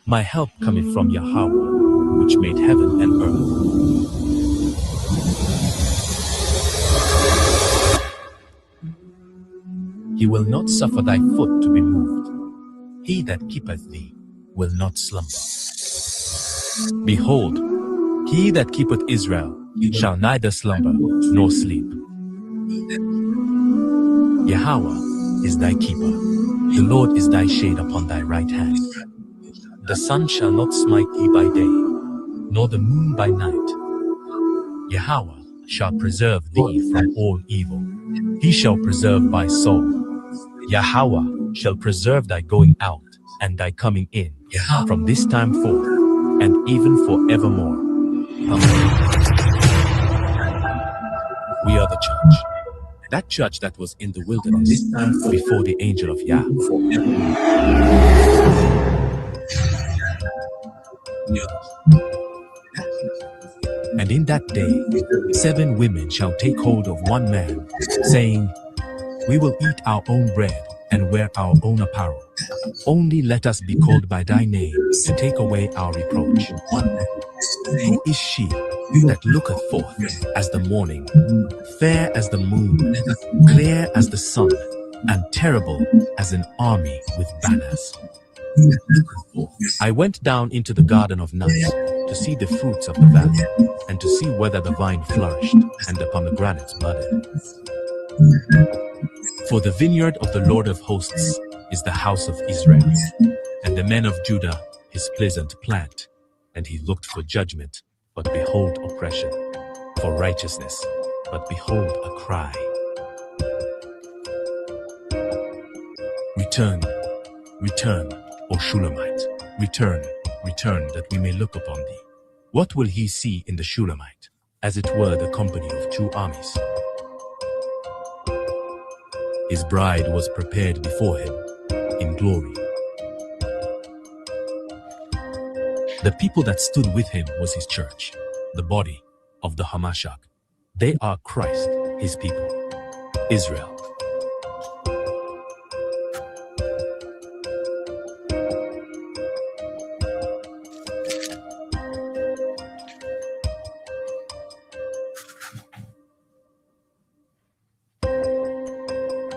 My help cometh from Yahweh, which made heaven and earth. He will not suffer thy foot to be moved. He that keepeth thee will not slumber. Behold, he that keepeth Israel shall neither slumber nor sleep. Yahweh is thy keeper. The Lord is thy shade upon thy right hand. The sun shall not smite thee by day, nor the moon by night. Yahweh shall preserve thee from all evil. He shall preserve thy soul. Yahweh shall preserve thy going out and thy coming in from this time forth and even forevermore. Amen. We are the church. That church that was in the wilderness before the angel of Yah. And in that day, 7 women shall take hold of one man, saying, we will eat our own bread and wear our own apparel. Only let us be called by thy name to take away our reproach. Who is she that looketh forth as the morning, fair as the moon, clear as the sun, and terrible as an army with banners? I went down into the garden of nuts to see the fruits of the valley, and to see whether the vine flourished and the pomegranates budded. For the vineyard of the Lord of hosts is the house of Israel, and the men of Judah his pleasant plant. And he looked for judgment, but behold oppression, for righteousness, but behold a cry. Return, return, O Shulamite, return, return, that we may look upon thee. What will he see in the Shulamite? As it were the company of 2 armies. His bride was prepared before him in glory. The people that stood with him was his church, the body of the Hamashach. They are Christ, his people, Israel.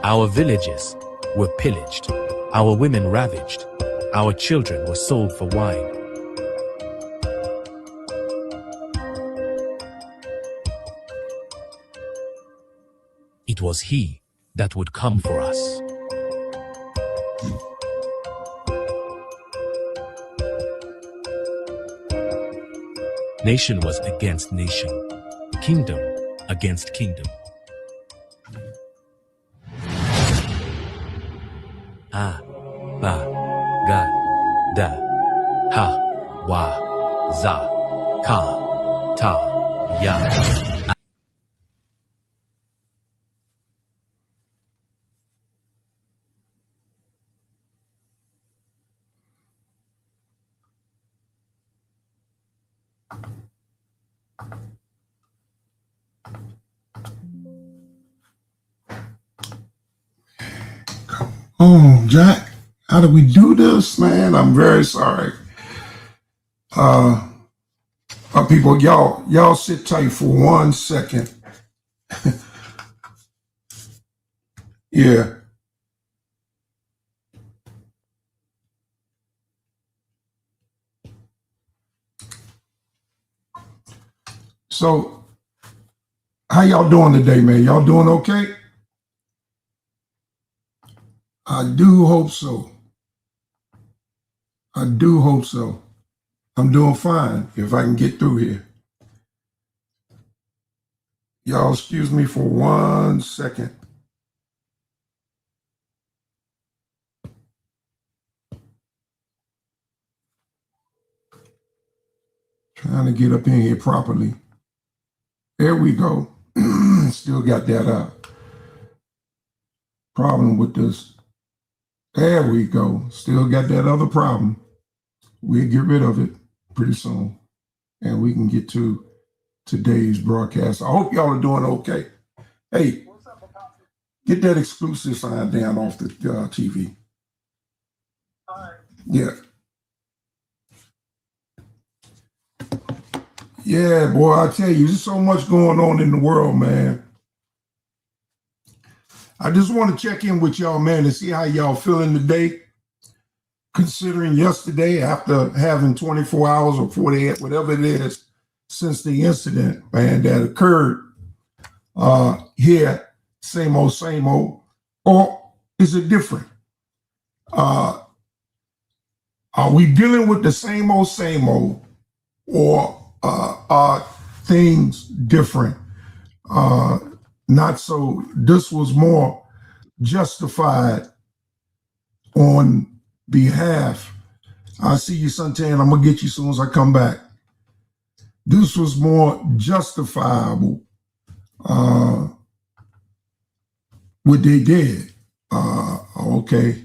Our villages were pillaged, our women ravaged, our children were sold for wine. It was he that would come for us. Nation was against nation, kingdom against kingdom. Ah, ba, ga, da, ha, wa, za, ka, ta, ya. Oh, Jack, how do we do this, man? I'm very sorry. People, y'all sit tight for 1 second. Yeah. So, how y'all doing today, man? Y'all doing okay? I do hope so. I do hope so. I'm doing fine if I can get through here. Y'all excuse me for 1 second. Trying to get up in here properly. There we go. Still got that problem with this. There we go. Still got that other problem. We'll get rid of it pretty soon. And we can get to today's broadcast. I hope y'all are doing okay. Hey, get that exclusive sign down off the TV. All right. Yeah. Yeah, boy, I tell you, there's so much going on in the world, man. I just want to check in with y'all, man, to see how y'all feeling today, considering yesterday, after having 24 hours or 48, whatever it is, since the incident, man, that occurred here, same old, or is it different? Are we dealing with the same old, or are things different? Not so, this was more justified on behalf. I see you, Suntan. I'm going to get you as soon as I come back. This was more justifiable, what they did. Okay.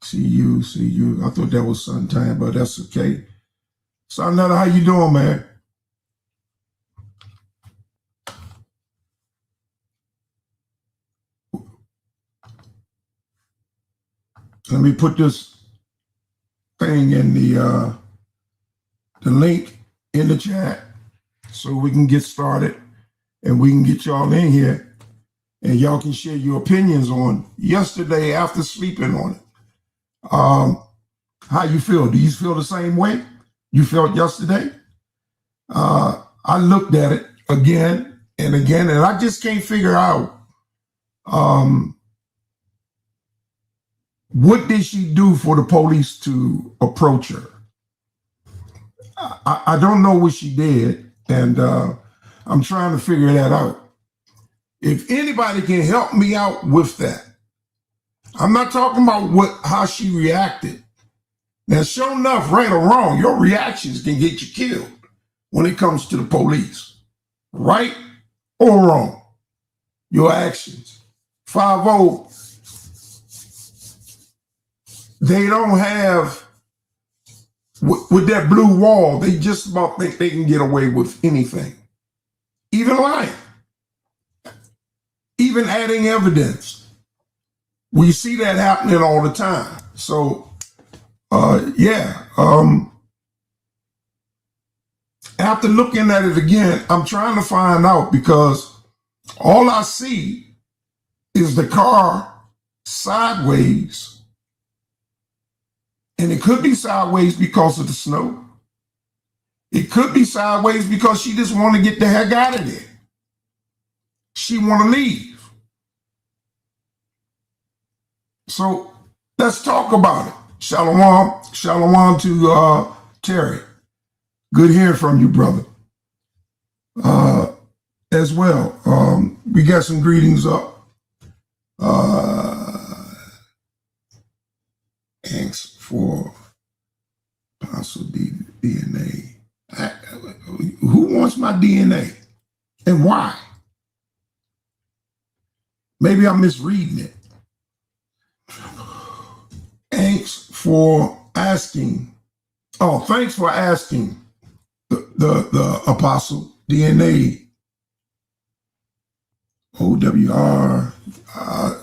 See you. I thought that was Suntan, but that's okay. Sanada, how you doing, man? Let me put this thing in the link in the chat so we can get started and we can get y'all in here and y'all can share your opinions on yesterday after sleeping on it. How you feel? Do you feel the same way you felt yesterday? I looked at it again and again, and I just can't figure out what did she do for the police to approach her? I don't know what she did, and I'm trying to figure that out. If anybody can help me out with that, I'm not talking about how she reacted. Now, sure enough, right or wrong, your reactions can get you killed when it comes to the police. Right or wrong, your actions. 5-0, they don't have, with that blue wall, they just about think they can get away with anything. Even lying. Even adding evidence. We see that happening all the time. So, after looking at it again, I'm trying to find out, because all I see is the car sideways. And it could be sideways because of the snow. It could be sideways because she just want to get the heck out of there. She want to leave. So let's talk about it. Shalom to Terry. Good hearing from you, brother. As well, we got some greetings up. Thanks for possible DNA. Who wants my DNA and why? Maybe I'm misreading it. Thanks for asking. Oh, thanks for asking the apostle DNA. OWR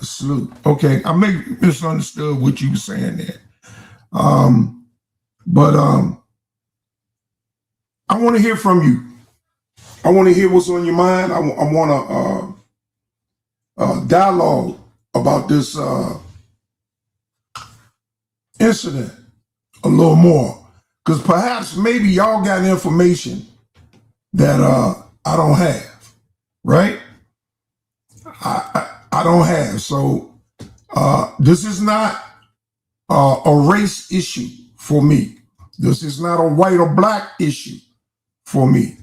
salute. Okay, I may misunderstood what you were saying there. But I want to hear from you. I want to hear what's on your mind. I want to dialogue about this incident a little more, because perhaps maybe y'all got information that I don't have, right? I don't have. So this is not a race issue for me. This is not a white or black issue for me.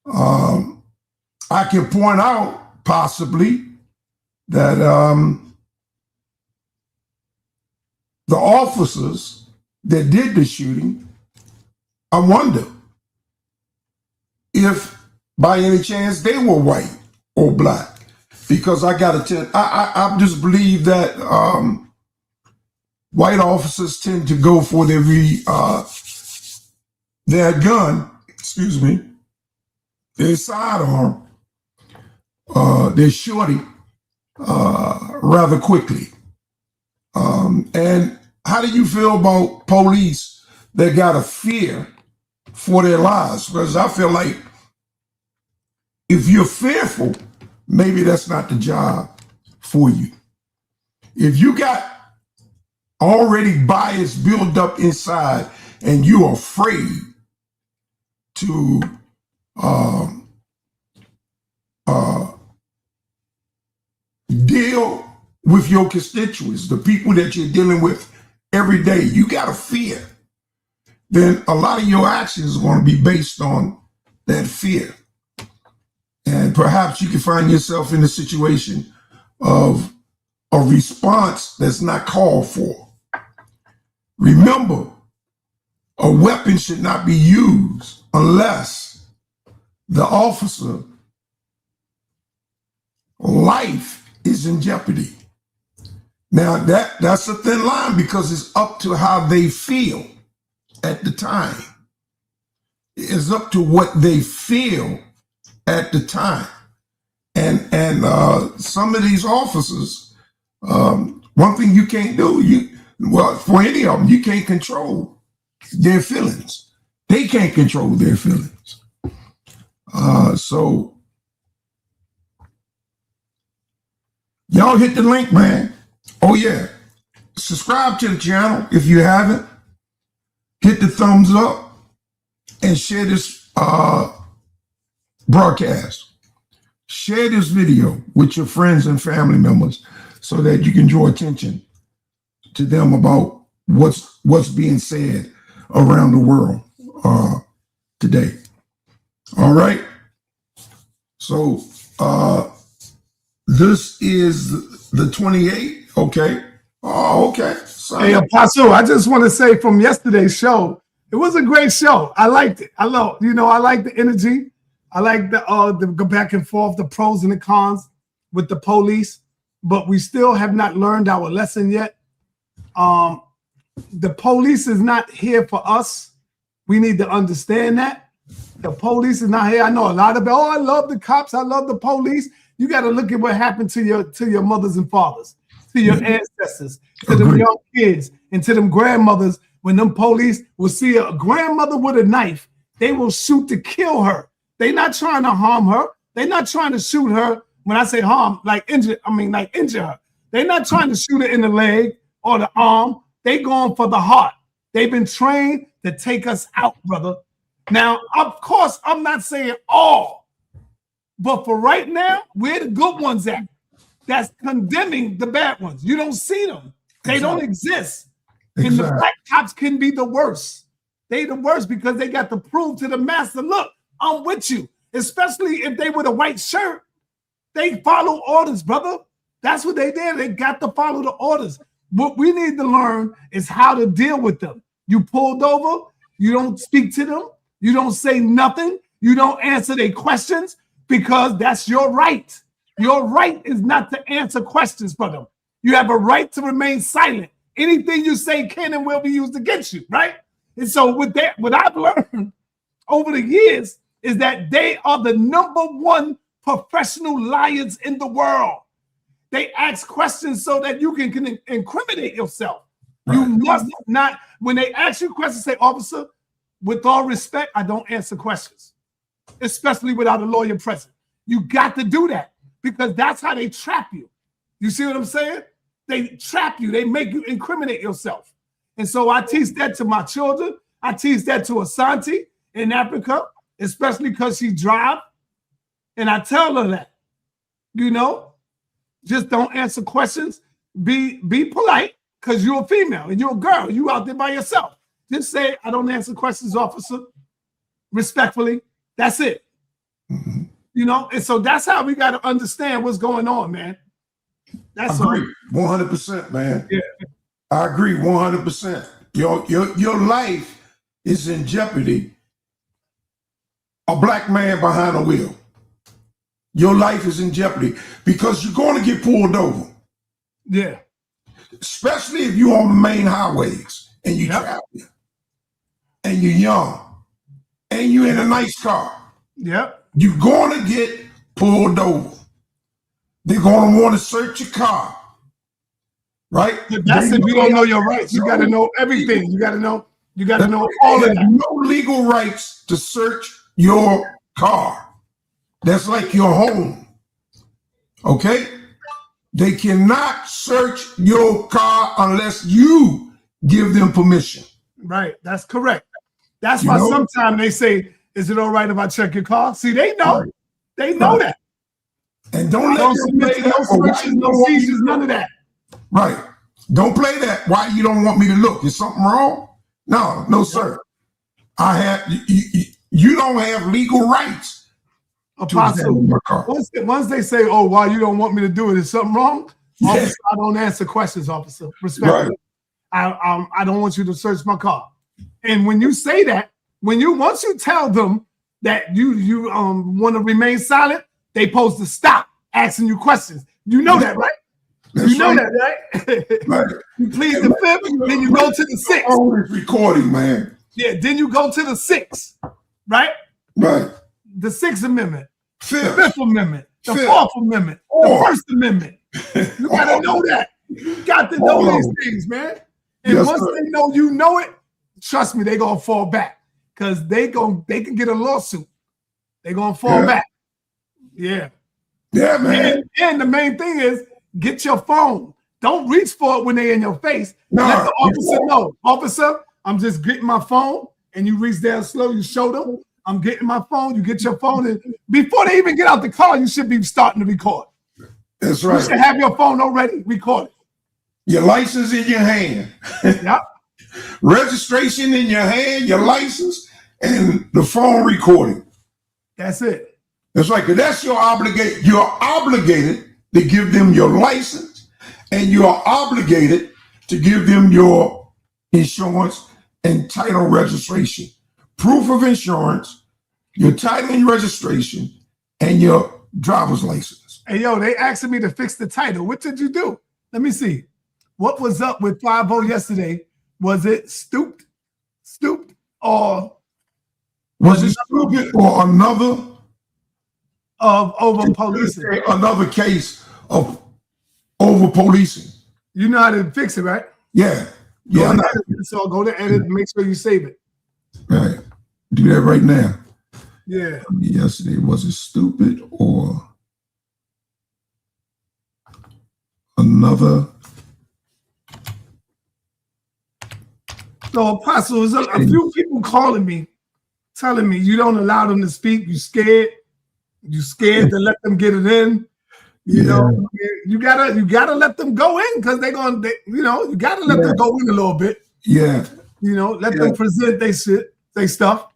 I can point out possibly that the officers that did the shooting, I wonder if by any chance they were white or black. Because I I just believe that white officers tend to go for their gun, their sidearm, their shorty, rather quickly. And how do you feel about police that got a fear for their lives. Because I feel like if you're fearful, maybe that's not the job for you. If you got already bias built up inside and you're afraid to deal with your constituents, the people that you're dealing with every day, you got a fear, then a lot of your actions are going to be based on that fear. And perhaps you can find yourself in a situation of a response that's not called for. Remember, a weapon should not be used unless the officer life is in jeopardy. Now that's a thin line because it's up to how they feel at the time. It's up to what they feel at the time. And some of these officers, one thing you can't do, for any of them, you can't control their feelings. They can't control their feelings. So y'all hit the link, man. Oh yeah. Subscribe to the channel if you haven't. Hit the thumbs up and share this broadcast. Share this video with your friends and family members so that you can draw attention to them about what's being said around the world today. All right. So this is the 28th. Okay. Oh, okay. Sorry. Hey, Apostle, I just want to say from yesterday's show, it was a great show. I liked it. I like the energy. I like the go back and forth, the pros and the cons with the police, but we still have not learned our lesson yet. The police is not here for us. We need to understand that. The police is not here. I know a lot of, I love the cops. I love the police. You got to look at what happened to your mothers and fathers, to your ancestors, to them young kids, and to them grandmothers. When them police will see a grandmother with a knife, they will shoot to kill her. They're not trying to harm her. They're not trying to shoot her. When I say harm, like injure, I mean like injure her. They're not trying to shoot her in the leg or the arm. They going for the heart. They've been trained to take us out, brother. Now, of course, I'm not saying all, but for right now, where the good ones at? That's condemning the bad ones. You don't see them. They don't exist. And the black cops can be the worst. They the worst because they got to prove to the master, look, I'm with you. Especially if they with a white shirt. They follow orders, brother. That's what they did. They got to follow the orders. What we need to learn is how to deal with them. You pulled over. You don't speak to them. You don't say nothing. You don't answer their questions because that's your right. Your right is not to answer questions for them. You have a right to remain silent. Anything you say can and will be used against you, right? And so with that, what I've learned over the years is that they are the #1 professional liars in the world. They ask questions so that you can incriminate yourself. Right. You must not, when they ask you questions, say, officer, with all respect, I don't answer questions, especially without a lawyer present. You got to do that because that's how they trap you. You see what I'm saying? They trap you. They make you incriminate yourself. And so I teach that to my children. I teach that to Asante in Africa, especially because she drives. And I tell her that, just don't answer questions. Be polite because you're a female and you're a girl. You out there by yourself. Just say, I don't answer questions, officer. Respectfully. That's it. Mm-hmm. And so that's how we got to understand what's going on, man. That's I agree 100%, man. Yeah. I agree 100%. Your life is in jeopardy. A black man behind a wheel. Your life is in jeopardy because you're going to get pulled over. Yeah. Especially if you're on the main highways and you're traveling and you're young and you're in a nice car. Yep. You're going to get pulled over. They're going to want to search your car. Right? That's if you don't know your rights. You got to know everything. You got to know You got to know all of that. No legal rights to search your car. That's like your home. Okay? They cannot search your car unless you give them permission. Right. That's correct. That's why sometimes they say, is it all right if I check your car? See, they know. Right. They know that. And don't let them play that. No searches, no seizures, none of that. Right. Don't play that. Why you don't want me to look? Is something wrong? No, sir. You don't have legal rights. Apostle, once they say, oh, why you don't want me to do it, is something wrong? Officer, I don't answer questions, officer. Respectfully. Right. I don't want you to search my car. And when you say that, once you tell them that you want to remain silent, they supposed to stop asking you questions. You know that, right? You know that, right? Right. You plead the fifth, then you go to the sixth. Always recording, man. Yeah, then you go to the sixth, right? Right. The Sixth Amendment, Fifth. The Fifth Amendment, the Fourth Amendment, the First Amendment. You gotta know that. You got to know these things, man. And once they know you know it, trust me, they gonna fall back because they can get a lawsuit. They gonna fall back. Yeah. Yeah, man. And the main thing is get your phone. Don't reach for it when they're in your face. Let the officer know. Officer, I'm just getting my phone, and you reach down slow. You show them. I'm getting my phone. You get your phone, and before they even get out the car, you should be starting to record. That's right. You should have your phone already recorded. Your license in your hand. Yep. Registration in your hand, your license, and the phone recording. That's it. That's right. Because that's your obligation. You're obligated to give them your license, and you are obligated to give them your insurance and title registration. Proof of insurance, your title and registration, and your driver's license. Hey, yo, they asking me to fix the title. What did you do? Let me see. What was up with 5-0 yesterday? Was it stooped? Or was it stooped or another of over policing? Another case of over policing. You know how to fix it, right? Yeah. So go to edit and make sure you save it. Right. Do that right now. Yeah. Yesterday, was it stupid or another? So, Apostle, there's a few people calling me, telling me you don't allow them to speak. You scared. You scared to let them get it in. You know, you gotta let them go in because you gotta let them go in a little bit. Yeah. You know, let them present they stuff.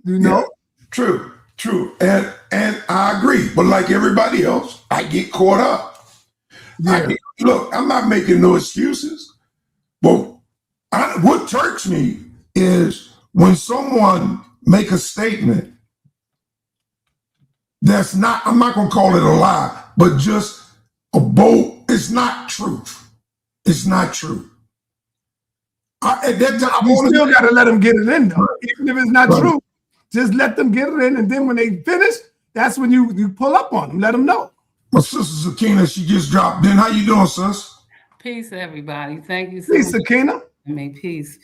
You know? Yeah. True. And I agree. But like everybody else, I get caught up. Yeah. Look, I'm not making no excuses. But what turks me is when someone make a statement that's not, I'm not going to call it a lie, but just a bold, it's not truth. It's not true. At that time, you still got to let them get it in, though. Even if it's not true, just let them get it in. And then when they finish, that's when you pull up on them. Let them know. My sister Sakina, she just dropped in. How you doing, sis? Peace, everybody. Thank you so much. Peace, Sakina. I mean, peace.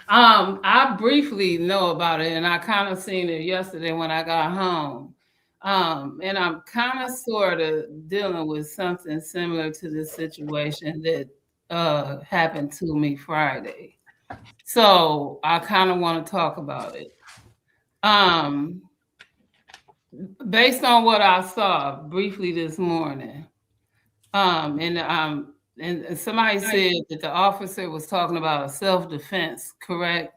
I briefly know about it, and I kind of seen it yesterday when I got home. And I'm kind of sort of dealing with something similar to this situation that happened to me Friday. So I kind of want to talk about it. Based on what I saw briefly this morning, and somebody said that the officer was talking about self-defense, correct?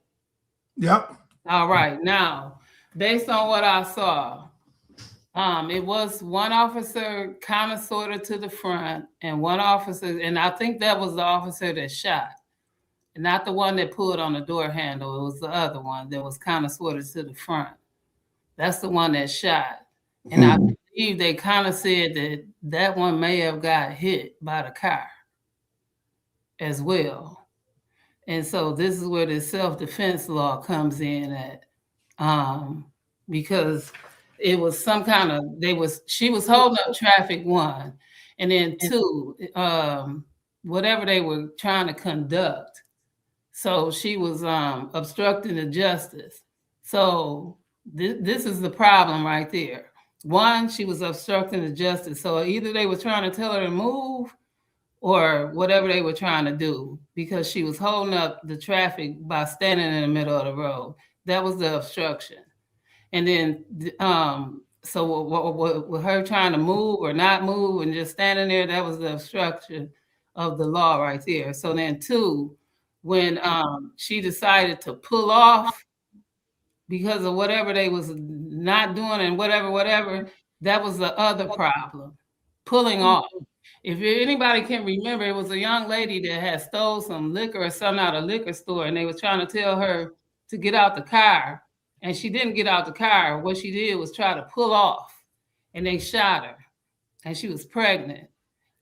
Yep. All right. Now, based on what I saw, it was one officer kind of sort of to the front and one officer, and I think that was the officer that shot, and not the one that pulled on the door handle. It was the other one that was kind of sort of to the front. That's the one that shot. And I believe they kind of said that one may have got hit by the car as well. And so this is where the self-defense law comes in at, because it was some kind of, she was holding up traffic, one, and then two, whatever they were trying to conduct So she was obstructing the justice. So this is the problem right there. One, she was obstructing the justice. So either they were trying to tell her to move or whatever they were trying to do, because she was holding up the traffic by standing in the middle of the road. That was the obstruction. And then, so with her trying to move or not move and just standing there, that was the obstruction of the law right there. So then two, when she decided to pull off because of whatever they was not doing and whatever, that was the other problem, pulling off. If anybody can remember, it was a young lady that had stole some liquor or something out of a liquor store, and they were trying to tell her to get out the car, and she didn't get out the car. What she did was try to pull off, and they shot her, and she was pregnant.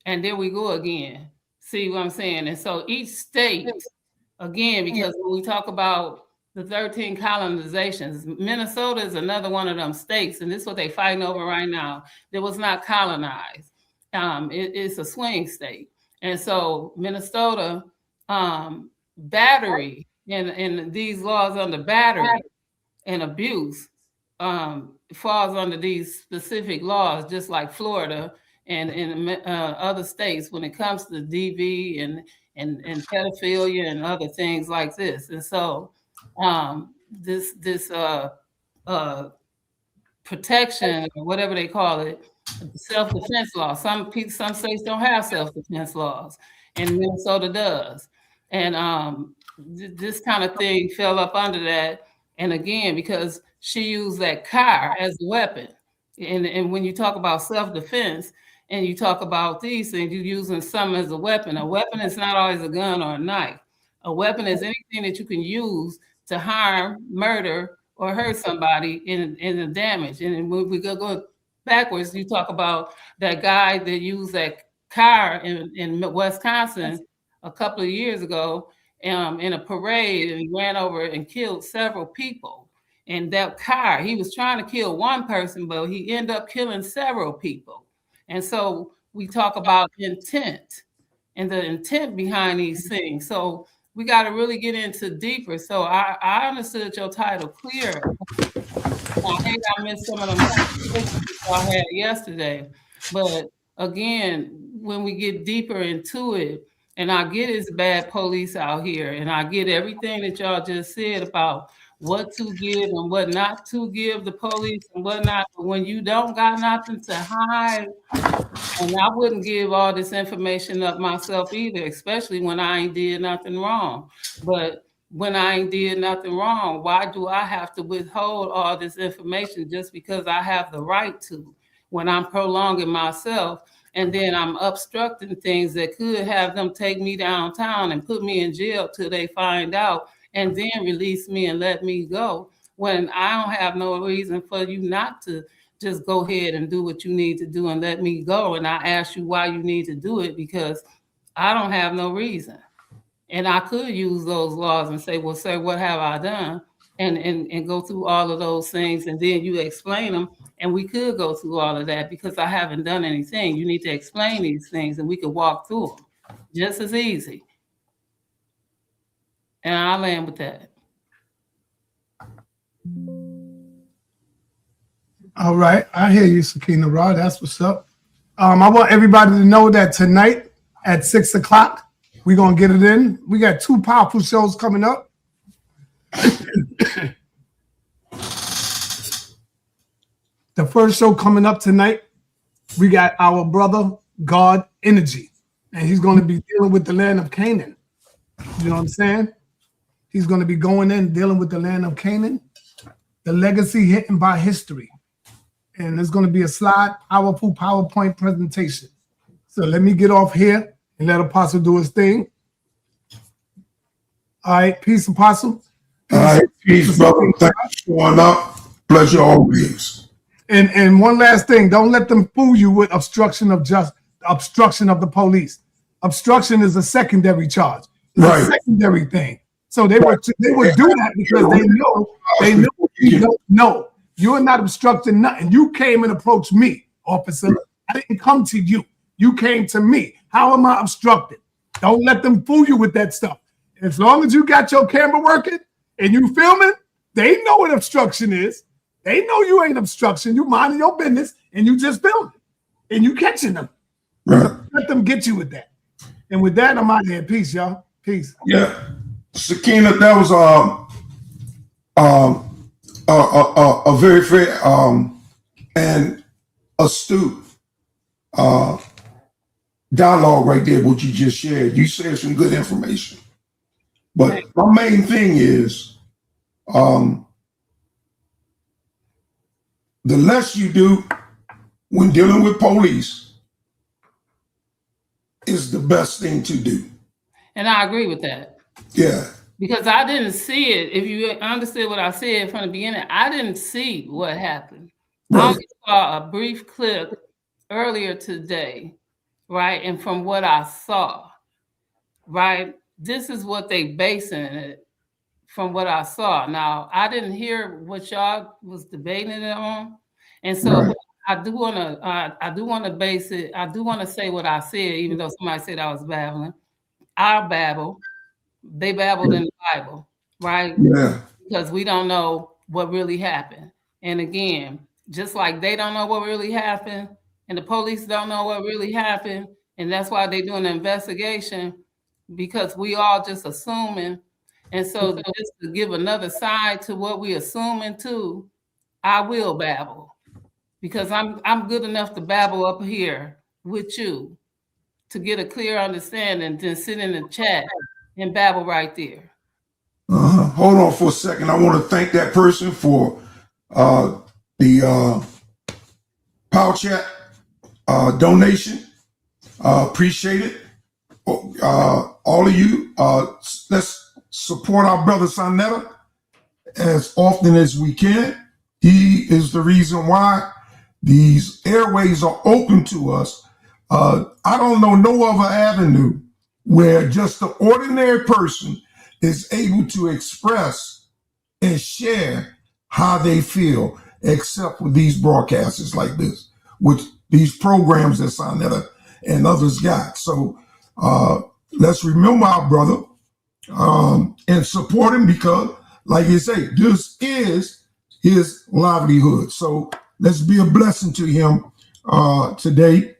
And there we go again. See what I'm saying? And so each state, again, because when we talk about the 13 colonizations, Minnesota is another one of them states, and this is what they're fighting over right now. That was not colonized. It's a swing state. And so Minnesota, battery, and these laws under battery and abuse falls under these specific laws, just like Florida and other states when it comes to DV and pedophilia and other things like this. And so this protection, or whatever they call it, self-defense law. Some states don't have self-defense laws, and Minnesota does. And this kind of thing fell up under that. And again, because she used that car as a weapon. And when you talk about self-defense and you talk about these things, you're using something as a weapon. A weapon is not always a gun or a knife. A weapon is anything that you can use to harm, murder, or hurt somebody in the damage. And when we go backwards, you talk about that guy that used that car in Wisconsin a couple of years ago in a parade, and he ran over and killed several people. And that car, he was trying to kill one person, but he ended up killing several people. And so we talk about intent and the intent behind these things. So we got to really get into deeper. So I understood your title clear. I think I missed some of them I had yesterday. But again, when we get deeper into it, and I get it's bad police out here, and I get everything that y'all just said about what to give and what not to give the police and what not. But when you don't got nothing to hide, and I wouldn't give all this information up myself either, especially when I ain't did nothing wrong. But when I ain't did nothing wrong, why do I have to withhold all this information just because I have the right to, when I'm prolonging myself? And then I'm obstructing things that could have them take me downtown and put me in jail till they find out, and then release me and let me go, when I don't have no reason for you not to just go ahead and do what you need to do and let me go. And I ask you why you need to do it, because I don't have no reason. And I could use those laws and say, well, sir, what have I done? And go through all of those things, and then you explain them. And we could go through all of that because I haven't done anything. You need to explain these things and we could walk through them just as easy. And I'll land with that. All right. I hear you, Sakina Rod. That's what's up. I want everybody to know that tonight at 6 o'clock, we're going to get it in. We got two powerful shows coming up. The first show coming up tonight, we got our brother, God Energy, and he's going to be dealing with the land of Canaan. You know what I'm saying? He's going to be going in, dealing with the land of Canaan, the legacy hidden by history. And there's going to be a slide, powerful PowerPoint presentation. So let me get off here and let Apostle do his thing. All right, peace, Apostle. All right, peace, brother. Thanks for showing up. Pleasure always. And one last thing, don't let them fool you with obstruction of the police. Obstruction is a secondary charge. It's right. A secondary thing. So they would do that because they know you don't know. You're not obstructing nothing. You came and approached me, officer. I didn't come to you. You came to me. How am I obstructed? Don't let them fool you with that stuff. As long as you got your camera working and you filming, they know what obstruction is. They know you ain't obstruction. You minding your business and you just filming and you catching them. Right. So let them get you with that. And with that, I'm out here. Peace, y'all. Peace. Yeah. Sakina, that was a very fair and astute dialogue right there, what you just shared. You shared some good information. But my main thing is the less you do when dealing with police is the best thing to do. And I agree with that. Yeah. Because I didn't see it. If you understood what I said from the beginning, I didn't see what happened. Right. I only saw a brief clip earlier today, right? And from what I saw, right, this is what they basing it from what I saw. Now, I didn't hear what y'all was debating it on. And so Right. I do want to base it. I do want to say what I said, even though somebody said I was babbling. I babble. They babbled in the Bible, right? Yeah. Because we don't know what really happened. And again, just like they don't know what really happened, and the police don't know what really happened, and that's why they're doing the investigation, because we all just assuming. And so just to give another side to what we assuming too, I will babble. Because I'm good enough to babble up here with you to get a clear understanding, then sit in the chat and babble right there. Hold on for a second. I want to thank that person for the Power Chat donation. Appreciate it. All of you. Let's support our brother Sonetta as often as we can. He is the reason why these airways are open to us. I don't know no other avenue where just the ordinary person is able to express and share how they feel, except with these broadcasts like this, with these programs that Sonetta and others got. So let's remember our brother and support him, because, like you say, this is his livelihood. So let's be a blessing to him today,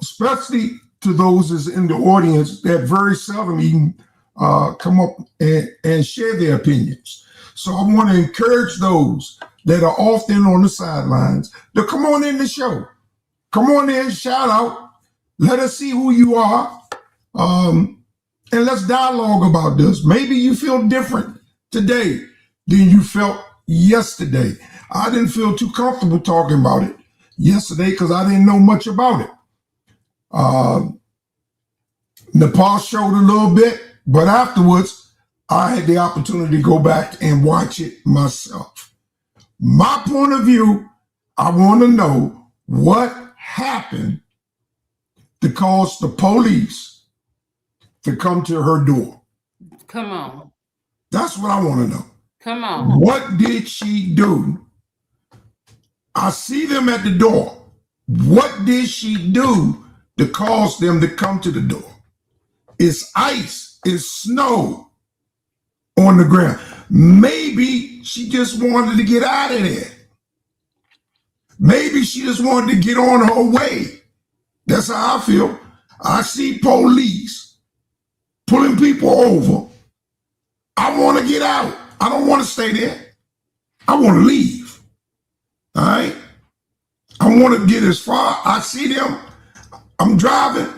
especially to those that's in the audience that very seldom even come up and share their opinions. So I want to encourage those that are often on the sidelines to come on in the show. Come on in, shout out. Let us see who you are. And let's dialogue about this. Maybe you feel different today than you felt yesterday. I didn't feel too comfortable talking about it yesterday because I didn't know much about it. Nepal showed a little bit, but afterwards, I had the opportunity to go back and watch it myself. My point of view, I want to know what happened to cause the police to come to her door. Come on. That's what I want to know. Come on. What did she do? I see them at the door. What did she do to cause them to come to the door? It's ice, it's snow on the ground. Maybe she just wanted to get out of there. Maybe she just wanted to get on her way. That's how I feel. I see police pulling people over. I want to get out. I don't want to stay there. I want to leave. All right? I want to get as far. I see them. I'm driving.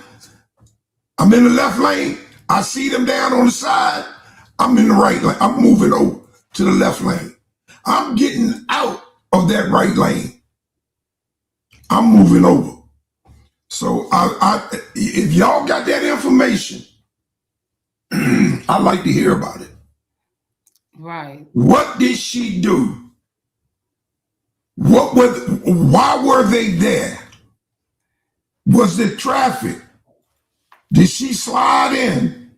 I'm in the left lane. I see them down on the side. I'm in the right lane. I'm moving over to the left lane. I'm getting out of that right lane. I'm moving over. So if y'all got that information, I'd like to hear about it. Right. What did she do? Why were they there? Was it traffic? Did she slide in?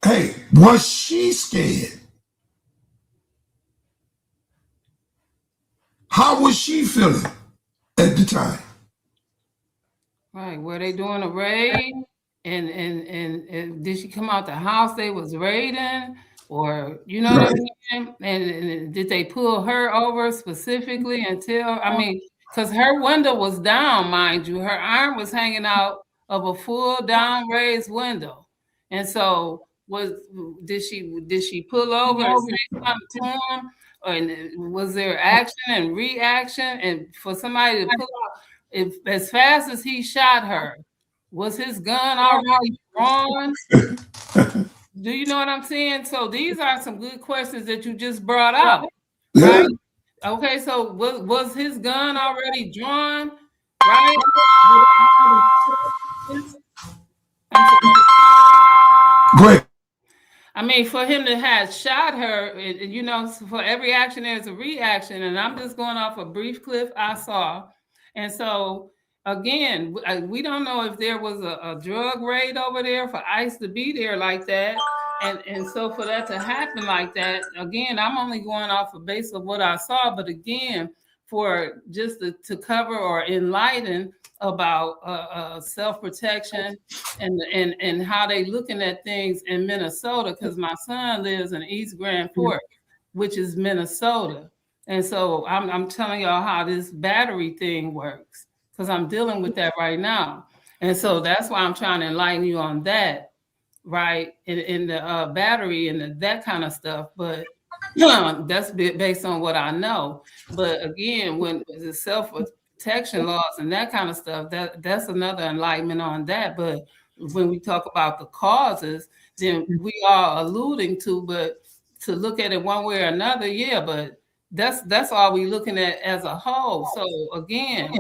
Hey, was she scared? How was she feeling at the time? Right. Were they doing a raid? And did she come out the house they was raiding, or you know what I mean? And did they pull her over specifically until, I mean, because her window was down, mind you, her arm was hanging out of a full down raised window, and so did she pull over and say something to him, or was there action and reaction, and for somebody to pull out if as fast as he shot her? Was his gun already drawn? Do you know what I'm saying? So these are some good questions that you just brought out, right? Okay, so was his gun already drawn, right? Go ahead. I mean, for him to have shot her, you know, for every action there's a reaction, and I'm just going off a brief clip I saw, and so. Again, we don't know if there was a drug raid over there for ICE to be there like that. And so for that to happen like that, again, I'm only going off the base of what I saw. But again, for just to cover or enlighten about self-protection and how they looking at things in Minnesota, because my son lives in East Grand Forks, which is Minnesota. And so I'm telling y'all how this battery thing works, because I'm dealing with that right now. And so that's why I'm trying to enlighten you on that, right? In the battery and that kind of stuff. But that's based on what I know. But again, when the self-protection laws and that kind of stuff, that's another enlightenment on that. But when we talk about the causes, then we are alluding to, but to look at it one way or another, yeah, but that's all we looking at as a whole. So again,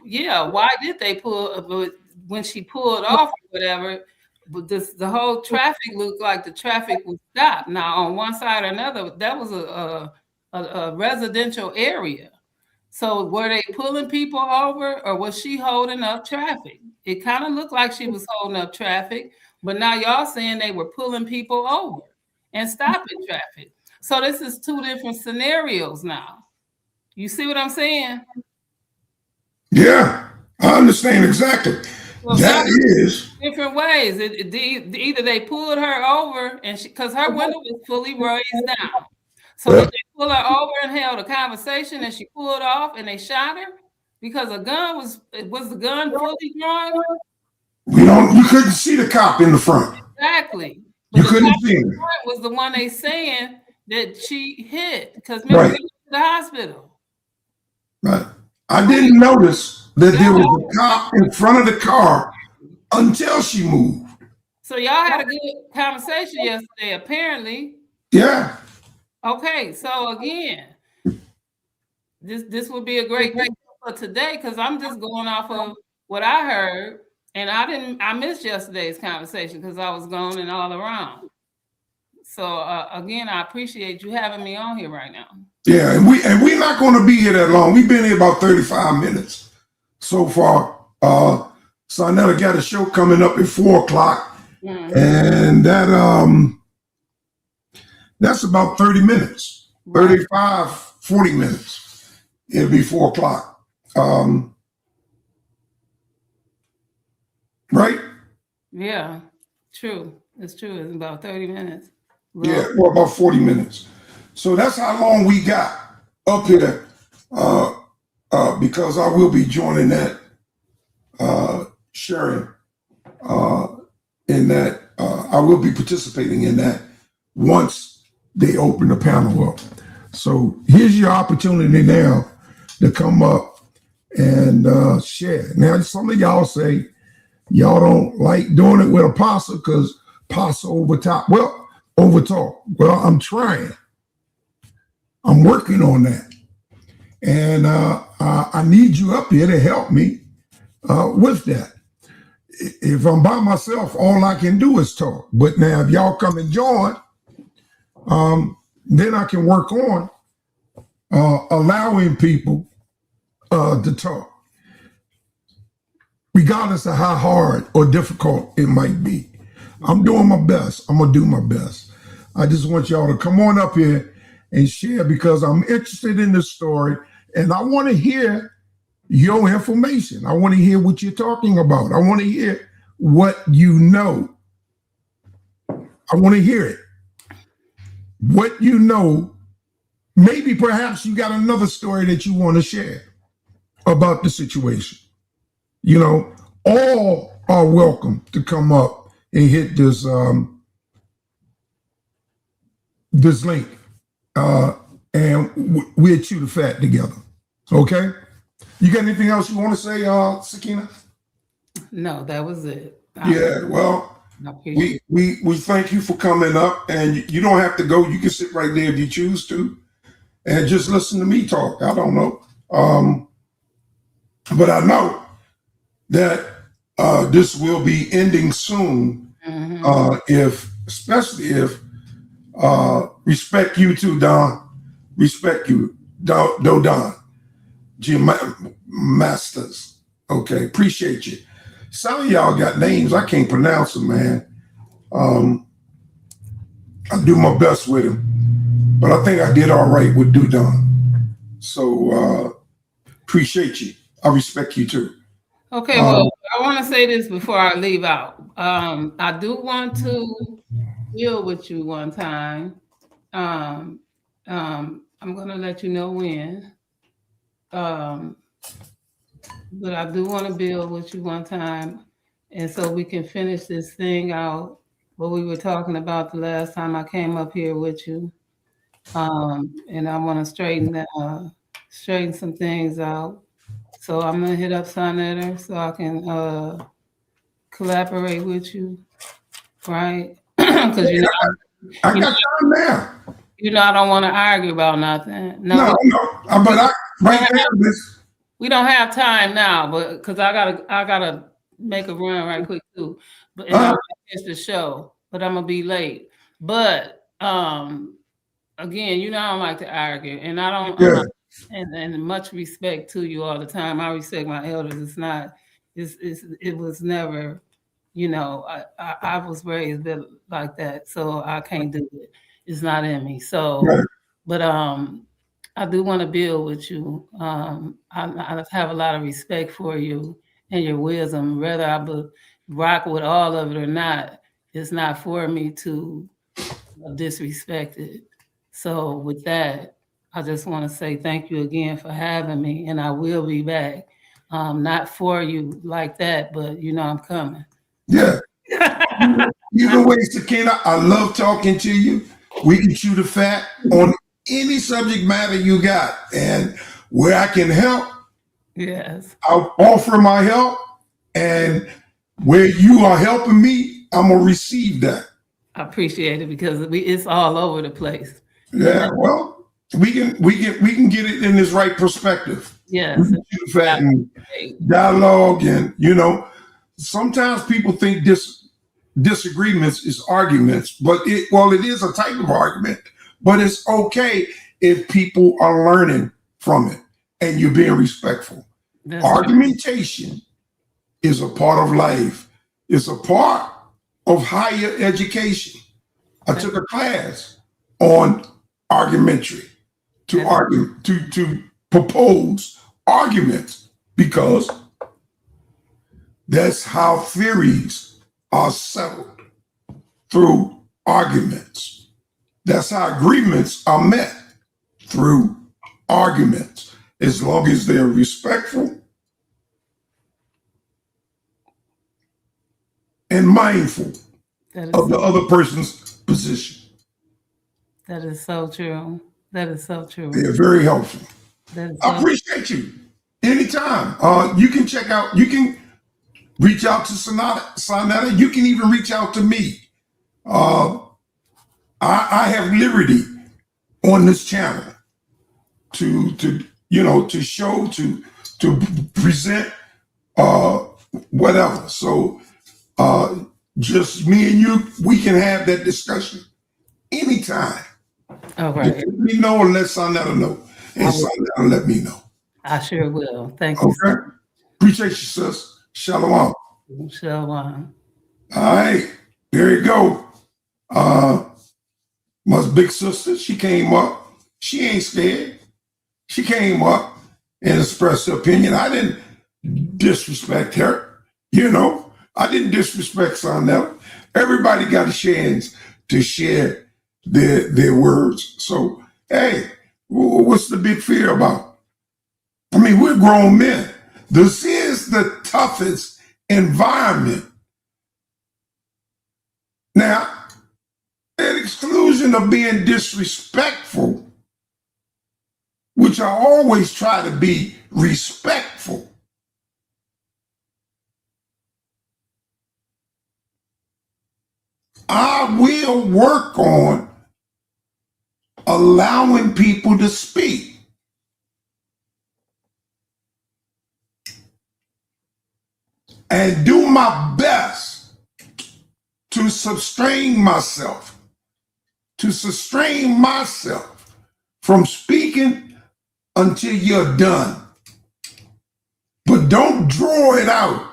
yeah, why did they pull? When she pulled off or whatever, but the whole traffic looked like the traffic was stopped. Now on one side or another, that was a residential area. So were they pulling people over, or was she holding up traffic? It kind of looked like she was holding up traffic, but now y'all saying they were pulling people over and stopping traffic. So this is two different scenarios now. You see what I'm saying? Yeah, I understand exactly. Well, that is different ways. Either they pulled her over and because her window was fully raised down. So did they pull her over and held a conversation and she pulled off and they shot her because a gun was the gun fully drawn? You couldn't see the cop in the front. Exactly. But you couldn't see him. Was the one they saying that she hit because remember she went to the hospital. Right. I didn't notice that there was a cop in front of the car until she moved. So y'all had a good conversation yesterday, apparently. Yeah. Okay, so again, this would be a great thing for today because I'm just going off of what I heard, and I missed yesterday's conversation because I was gone and all around. So again, I appreciate you having me on here right now. Yeah, and we're not going to be here that long. We've been here about 35 minutes so far. Sonetta got a show coming up at 4:00, and that's about 30 minutes, 35, 40 minutes. It'll be 4:00. Right? Yeah, true. It's true. It's about 30 minutes. Yeah, well, about 40 minutes. So that's how long we got up here, because I will be joining that, sharing in that. I will be participating in that once they open the panel up. So here's your opportunity now to come up and share. Now, some of y'all say y'all don't like doing it with Apostle because Apostle overtalk. Well, I'm trying. I'm working on that. And I need you up here to help me with that. If I'm by myself, all I can do is talk. But now if y'all come and join, then I can work on allowing people to talk, regardless of how hard or difficult it might be. I'm doing my best. I'm going to do my best. I just want y'all to come on up here and share because I'm interested in this story and I want to hear your information. I want to hear what you're talking about. I want to hear what you know. I want to hear it. What you know. Maybe perhaps you got another story that you want to share about the situation. You know, all are welcome to come up and hit this this link, and we'll chew the fat together. Okay. You got anything else you want to say, Sakina? No, that was it. Yeah. Well, we thank you for coming up, and you don't have to go. You can sit right there if you choose to, and just listen to me talk. I don't know, but I know that this will be ending soon. Especially if respect you too, Don. Respect you, Don. Jim Masters. Okay, appreciate you. Some of y'all got names I can't pronounce them, man. I do my best with them, but I think I did all right with Dudon. So appreciate you. I respect you too. Okay, well, I want to say this before I leave out. I do want to deal with you one time. I'm going to let you know when. But I do want to build with you one time, and so we can finish this thing out, what we were talking about the last time I came up here with you. And I want to straighten some things out. So I'm going to hit up Sonetta so I can collaborate with you, right? Because I got time now. I don't want to argue about nothing. No, but we don't have time now, but because I gotta make a run right quick too. But I'm gonna finish the show, but I'm gonna be late. But again, I don't like to argue, and I don't. Yeah. And much respect to you all the time. I respect my elders. It was never, I was raised like that, so I can't do it. It's not in me. So, right. But I do want to build with you. I have a lot of respect for you and your wisdom. Whether I rock with all of it or not, it's not for me to disrespect it. So with that, I just want to say thank you again for having me, and I will be back. Not for you like that, but I'm coming. Yeah. Either way, Sakina, I love talking to you. We can chew the fat on any subject matter you got, and where I can help, yes, I'll offer my help, and where you are helping me, I'm gonna receive that. I appreciate it because it's all over the place. Yeah, well, we can get it in this right perspective. Yes, chew the fat and dialogue, and sometimes people think disagreements is arguments, but it is a type of argument. But it's okay if people are learning from it and you're being respectful. That's argumentation is a part of life. It's a part of higher education. I took a class on argumentary to propose arguments, because that's how theories are settled, through arguments. That's how agreements are met, through arguments, as long as they're respectful and mindful of the other person's position. That is so true. That is so true. They're very helpful. I appreciate you. Anytime. You can reach out to Sonetta. You can even reach out to me. I have liberty on this channel to show, to present whatever. So just me and you, we can have that discussion anytime. All right. Let me know and let Sonetta know. And Sonetta let me know. I sure will. Thank you. Okay. Appreciate you, sis. Shalom. Shalom. All right. There you go. My big sister, she came up. She ain't scared. She came up and expressed her opinion. I didn't disrespect her. I didn't disrespect Sonella. Everybody got a chance to share their words. So, hey, what's the big fear about? I mean, we're grown men. This is the toughest environment. Now, at exclusion of being disrespectful, which I always try to be respectful, I will work on allowing people to speak. And do my best to sustain myself from speaking until you're done. But don't draw it out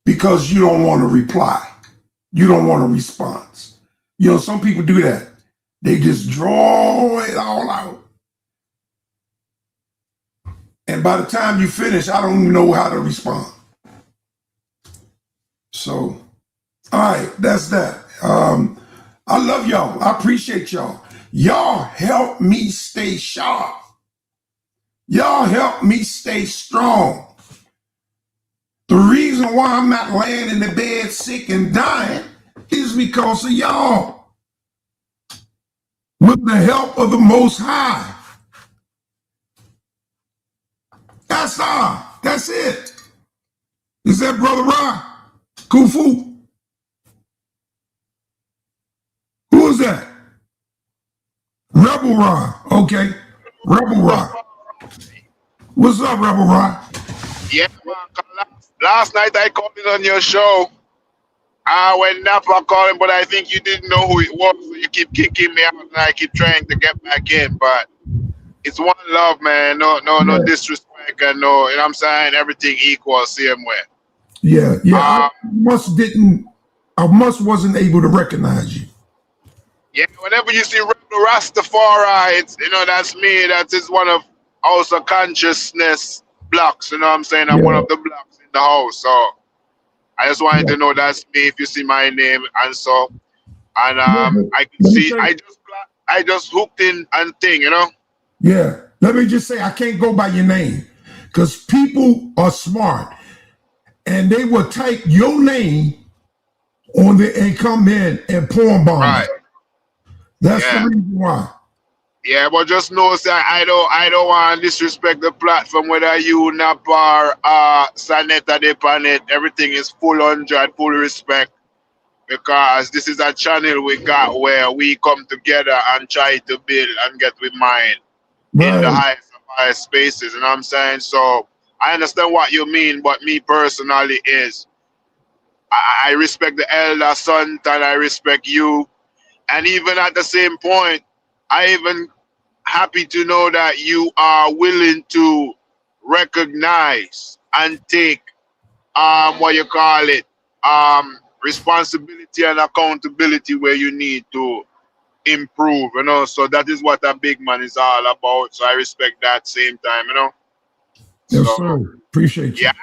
because you don't want to reply. You don't want a response. You know, some people do that. They just draw it all out. And by the time you finish, I don't even know how to respond. So, all right, that's that. I love y'all. I appreciate y'all. Y'all help me stay sharp. Y'all help me stay strong. The reason why I'm not laying in the bed sick and dying is because of y'all. With the help of the Most High. That's all. That's it. Is that Brother Ra? Kufu? Who is that? Rebel Ra. Okay. Rebel Ra. What's up, Rebel Ra? Yeah, man. Last night I called in on your show. When Napa called him, but I think you didn't know who it was, so you keep kicking me out, and I keep trying to get back in. But it's one love, man. No disrespect, and no, you know what I'm saying? Everything equal, same way. Yeah. I wasn't able to recognize you. Yeah, whenever you see Rastafari, it's, you know, that's me. That is one of also consciousness blocks. You know what I'm saying? I'm one of the blocks in the house. So I just wanted to know that's me. If you see my name and so, and I can see. I just hooked in and thing. You know. Yeah. Let me just say, I can't go by your name because people are smart and they will type your name on and come in and porn bomb. Right. That's the reason why. Yeah, but just know that I don't want to disrespect the platform, whether you Napar, Sanetta, Depanet, everything is full 100, full respect, because this is a channel we got where we come together and try to build and get with mind in the highest of highest spaces, you know what I'm saying? So I understand what you mean, but me personally is I respect the elder son and I respect you. And even at the same point, I even happy to know that you are willing to recognize and take responsibility and accountability where you need to improve, you know. So that is what a big man is all about. So I respect that same time, you know. Yes, sir. Appreciate you. Yeah,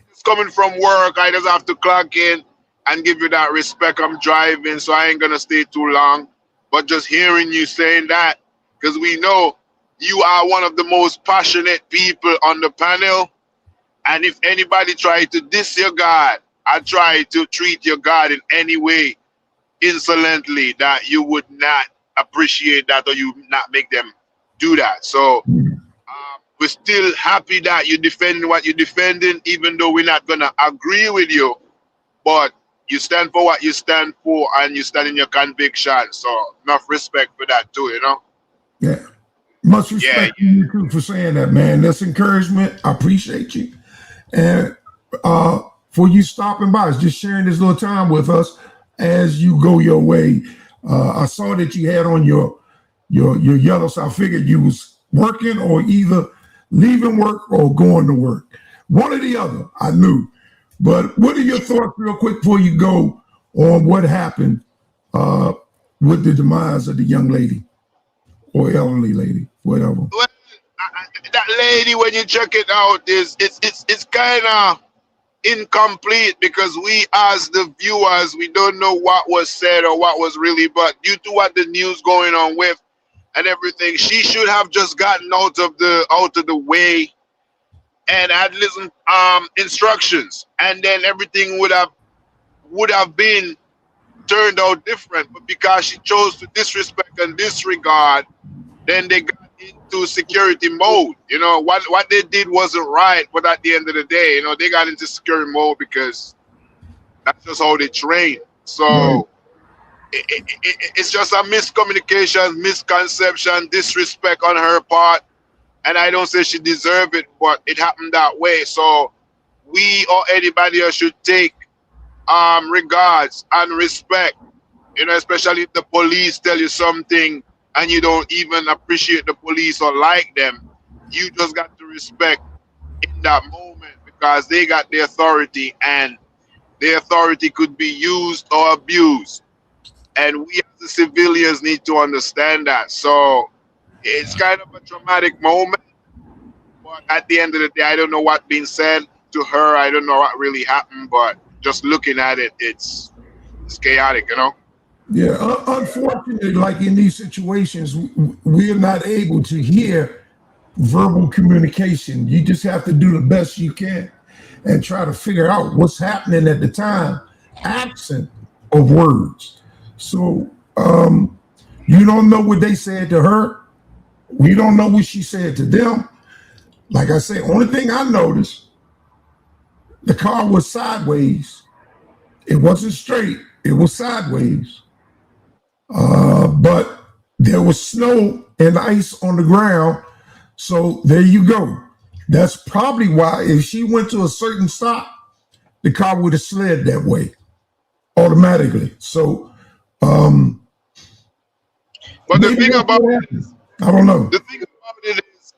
it's coming from work. I just have to clock in and give you that respect. I'm driving, so I ain't gonna stay too long. But just hearing you saying that, because we know you are one of the most passionate people on the panel. And if anybody try to diss your God, I try to treat your God in any way insolently, that you would not appreciate that, or you not make them do that. So we're still happy that you defend what you're defending, even though we're not gonna agree with you, but you stand for what you stand for and you stand in your conviction. So enough respect for that too, you know. Yeah. Much respect to you too for saying that, man. That's encouragement. I appreciate you. And for you stopping by, just sharing this little time with us as you go your way. I saw that you had on your yellow, so I figured you was working or either leaving work or going to work. One or the other, I knew. But what are your thoughts real quick before you go on what happened with the demise of the young lady or elderly lady, whatever? Well, that lady, when you check it out, it's kind of incomplete because we as the viewers, we don't know what was said or what was really, but due to what the news going on with and everything, she should have just gotten out of the way and had listened instructions, and then everything would have been turned out different. But because she chose to disrespect and disregard, then they got into security mode. You know, what they did wasn't right, but at the end of the day, you know, they got into security mode because that's just how they train. So it's just a miscommunication, misconception, disrespect on her part. And I don't say she deserved it, but it happened that way. So we or anybody else should take regards and respect, you know, especially if the police tell you something and you don't even appreciate the police or like them. You just got to respect in that moment because they got the authority, and the authority could be used or abused. And we as the civilians need to understand that. So it's kind of a traumatic moment. But at the end of the day, I don't know what being said to her. I don't know what really happened, but just looking at it, it's chaotic, you know? Yeah, unfortunately, like in these situations, we're not able to hear verbal communication. You just have to do the best you can and try to figure out what's happening at the time, absent of words. So you don't know what they said to her. We don't know what she said to them. Like I said, only thing I noticed, the car was sideways. It wasn't straight. It was sideways. But there was snow and ice on the ground. So there you go. That's probably why if she went to a certain stop, the car would have slid that way automatically. So, but the thing about it is, I don't know. The thing about it is,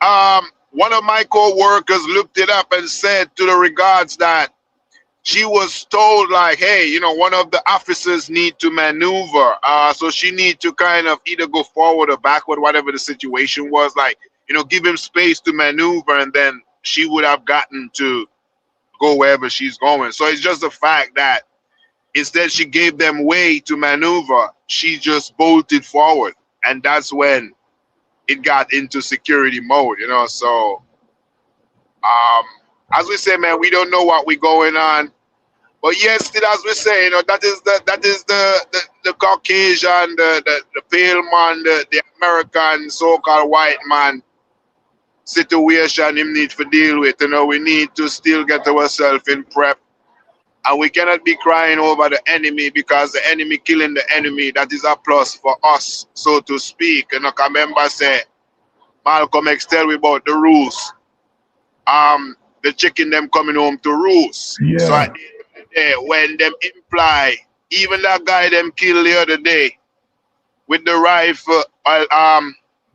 one of my co-workers looked it up and said to the regards that she was told like, hey, you know, one of the officers need to maneuver. So she need to kind of either go forward or backward, whatever the situation was, like, you know, give him space to maneuver, and then she would have gotten to go wherever she's going. So it's just the fact that instead she gave them way to maneuver, she just bolted forward. And that's when it got into security mode, you know. So as we say, man, we don't know what we going on. But yes, still as we say, you know, that is the Caucasian, the pale man, the American so-called white man situation him need to deal with. You know, we need to still get ourselves in prep. And we cannot be crying over the enemy because the enemy killing the enemy, that is a plus for us, so to speak. You know, I remember say Malcolm X tell me about the rules. The chicken them coming home to roost. Yeah. So at the end of the day, when them imply, even that guy them killed the other day with the rifle,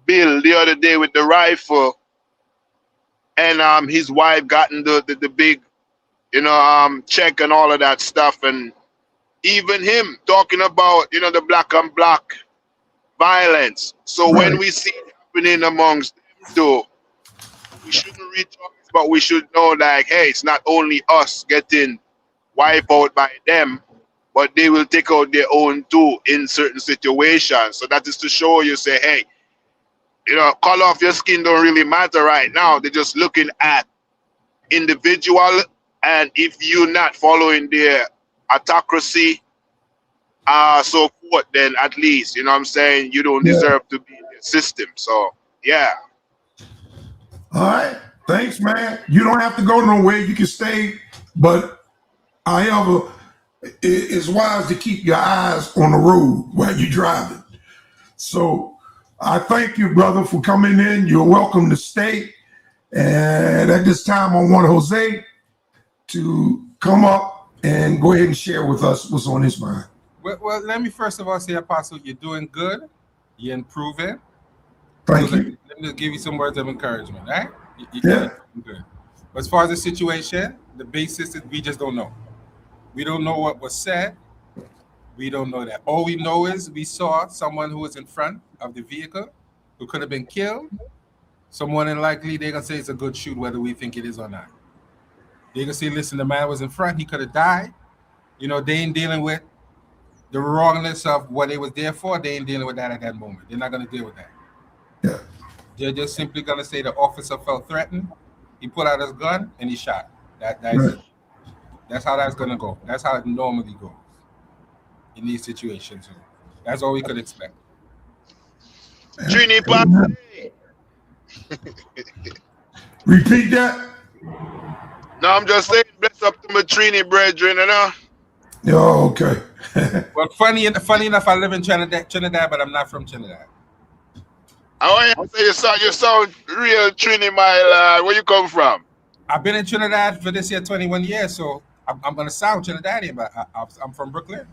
Bill the other day with the rifle, and his wife gotten the big, you know, check and all of that stuff, and even him talking about, you know, the black on black violence. So Right. when we see it happening amongst them too, we shouldn't reach out, but we should know like, hey, it's not only us getting wiped out by them, but they will take out their own too in certain situations. So that is to show you, say, hey, you know, color of your skin don't really matter right now. They're just looking at individual, and if you're not following their autocracy, so forth, then at least, you know what I'm saying, you don't deserve to be in the system. So yeah. All right. Thanks, man. You don't have to go nowhere. You can stay. But however, it's wise to keep your eyes on the road while you're driving. So I thank you, brother, for coming in. You're welcome to stay. And at this time, I want Jose to come up and go ahead and share with us what's on his mind. Well, let me first of all say, Apostle, you're doing good. You're improving. Thank So you. let me just give you some words of encouragement, right? Yeah. You're doing good. But as far as the situation, the basis is we just don't know. We don't know what was said. We don't know that. All we know is we saw someone who was in front of the vehicle who could have been killed. Someone, and likely they're going to say it's a good shoot, whether we think it is or not. They gonna say, listen, the man was in front, he could have died. You know, they ain't dealing with the wrongness of what they was there for. They ain't dealing with that at that moment. They're not gonna deal with that. Yeah. They're just simply gonna say the officer felt threatened. He put out his gun and he shot. That's Right. it. That's how that's gonna go. That's how it normally goes in these situations. So that's all we could expect. Trini Amen. Repeat that. No, I'm just saying, bless up to my Trini brethren, you know. Oh, okay. Well, funny enough, I live in Trinidad, but I'm not from Trinidad. I want to say you sound real Trini, my lad. Where you come from? I've been in Trinidad for this year 21 years, so I'm gonna sound Trinidadian, but I'm from Brooklyn.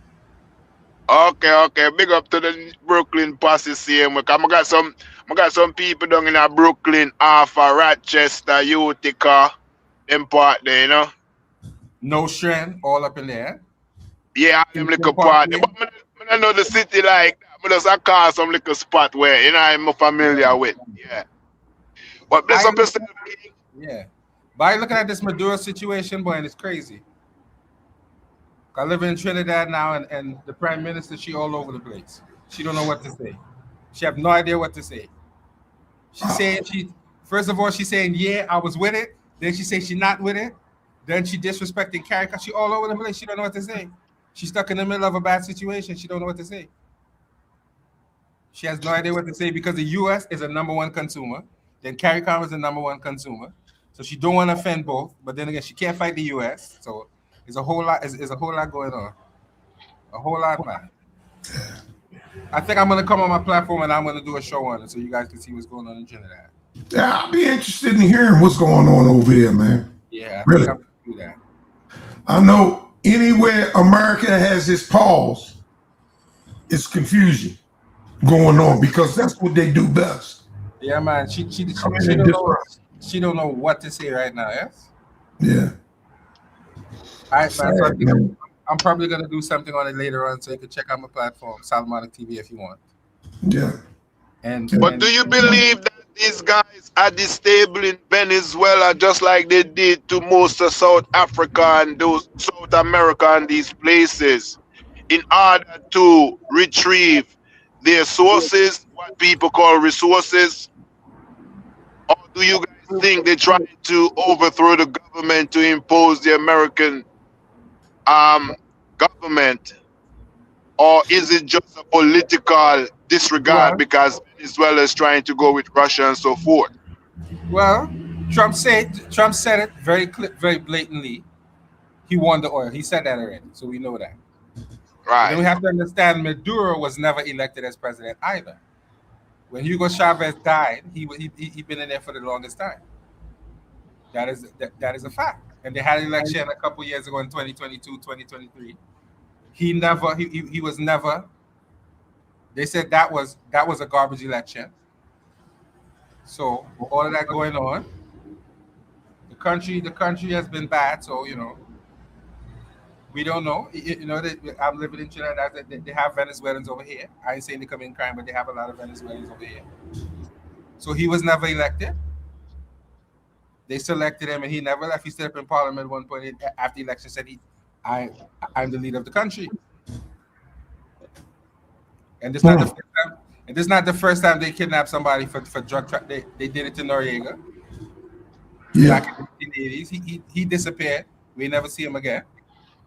Okay. Big up to the Brooklyn posse same. I got some people down in Brooklyn, Alpha, Rochester, Utica, them part there, you know. No strand, all up in there. Yeah, them little part. But I know the city like that. But I call some little spot where you know I'm familiar with. Yeah. But bless up yourself, King. Yeah. By looking at this Maduro situation, boy, and it's crazy. I live in Trinidad now, and the prime minister, she all over the place. She don't know what to say. She have no idea what to say. She's saying first of all, she's saying, yeah, I was with it. Then she says she's not with it. Then she disrespecting Carrie because she all over the place. She don't know what to say. She's stuck in the middle of a bad situation. She don't know what to say. She has no idea what to say because the U.S. is a #1 consumer. Then CARICOM is the #1 consumer. So she don't want to offend both. But then again, she can't fight the U.S. So it's a whole lot. It's a whole lot going on. A whole lot, man. I think I'm gonna come on my platform and I'm gonna do a show on it so you guys can see what's going on in Trinidad. Yeah, I'll be interested in hearing what's going on over there, man. Yeah, Really? I'm gonna do that. I know anywhere America has its pause, it's confusion going on because that's what they do best. Yeah, man. She don't know what to say right now. Yes. Yeah. All right, man. So I Sad, think man. I'm probably gonna do something on it later on, so you can check out my platform, Salmonic TV, if you want. Yeah. But do you believe that these guys are destabilizing Venezuela just like they did to most of South Africa and those South America and these places in order to retrieve their sources, what people call resources? Or do you guys think they're trying to overthrow the government to impose the American government? Or is it just a political disregard because Venezuela is trying to go with Russia and so forth? Well, Trump said it very blatantly. He won the oil. He said that already, so we know that. Right. Then we have to understand Maduro was never elected as president either. When Hugo Chavez died, he been in there for the longest time. That is a fact. And they had an election a couple years ago in 2022, 2023. He was never. They said that was a garbage election. So all of that going on, the country has been bad. So we don't know. I'm living in Trinidad. They have Venezuelans over here. I ain't saying they come in crime, but they have a lot of Venezuelans over here. So he was never elected. They selected him, and he never left. He stood up in Parliament at one point after the election, said I'm the leader of the country. And this is not the first time they kidnapped somebody for drug trafficking. They did it to Noriega. Yeah. Back in the 1980s. He disappeared. We never see him again.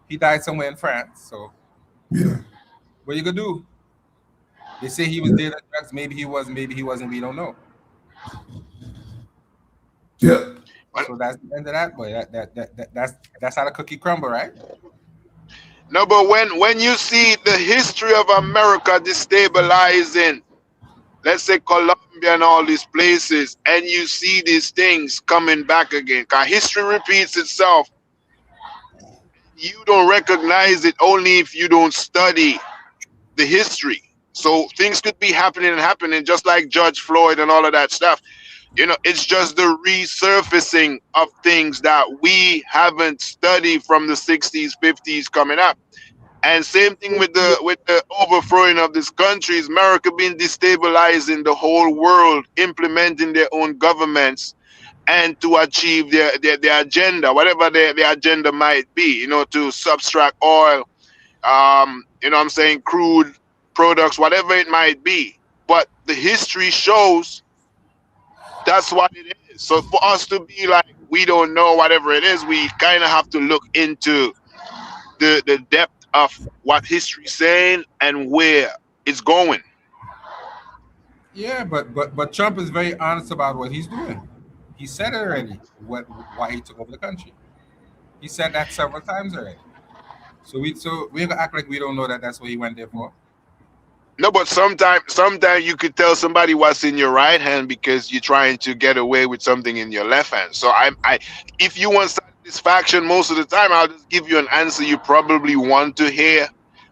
He died somewhere in France. So Yeah. what you gonna do? They say he was dealing drugs. Maybe he was, maybe he wasn't. We don't know. Yeah. So that's the end of that, boy. That's how the cookie crumble, right? No, but when you see the history of America destabilizing, let's say Colombia and all these places, and you see these things coming back again, because history repeats itself. You don't recognize it only if you don't study the history. So things could be happening just like Judge Floyd and all of that stuff. It's just the resurfacing of things that we haven't studied from the 60s, 50s coming up. And same thing with the overthrowing of these countries, America being destabilizing the whole world, implementing their own governments and to achieve their agenda, whatever their agenda might be, you know, to subtract oil, you know what I'm saying, crude products, whatever it might be. But the history shows that's what it is. So for us to be like, we don't know whatever it is, we kind of have to look into the depth of what history's saying and where it's going. Yeah, but Trump is very honest about what he's doing. He said it already. Why he took over the country. He said that several times already. So we're gonna act like we don't know that that's what he went there for. No, but sometimes you could tell somebody what's in your right hand because you're trying to get away with something in your left hand. So if you want satisfaction most of the time, I'll just give you an answer you probably want to hear,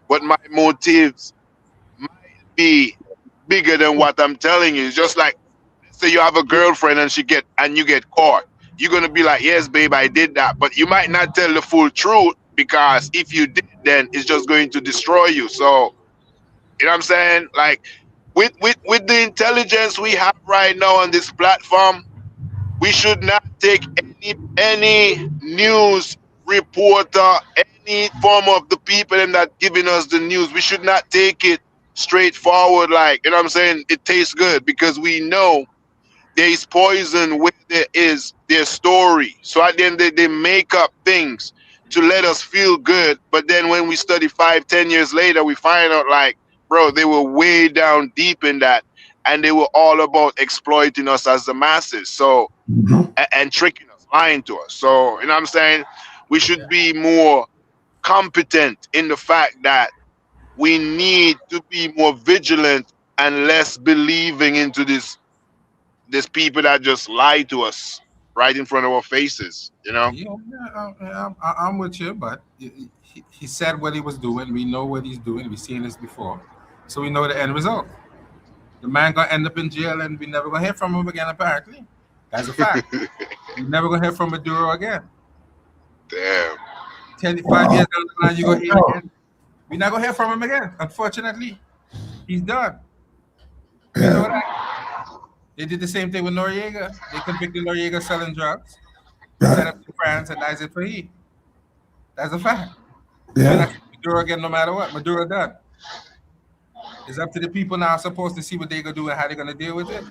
but my motives might be bigger than what I'm telling you. It's just like, let's say you have a girlfriend and you get caught. You're gonna be like, yes, babe, I did that, but you might not tell the full truth because if you did, then it's just going to destroy you. So, you know what I'm saying? Like with the intelligence we have right now on this platform, we should not take any news reporter, any form of the people that giving us the news. We should not take it straightforward, like, you know what I'm saying, it tastes good, because we know there is poison where there is their story. So at the end they make up things to let us feel good, but then when we study 5-10 years later, we find out like, bro, they were way down deep in that, and they were all about exploiting us as the masses. So and tricking us, lying to us. So, you know what I'm saying, we should be more competent in the fact that we need to be more vigilant and less believing into this people that just lie to us right in front of our faces, you know? I'm with you, but he said what he was doing. We know what he's doing. We've seen this before. So we know the end result. The man gonna end up in jail and we never gonna hear from him again, apparently. That's a fact. We're never gonna hear from Maduro again. Damn. 5 years down the line, you gonna hear again. We're not gonna hear from him again. Unfortunately, he's done. You know that? They did the same thing with Noriega. They convicted Noriega of selling drugs. Set up to France and that's it for he. That's a fact. Yeah. Maduro again, no matter what. Maduro done. It's up to the people now supposed to see what they're gonna do and how they're gonna deal with it.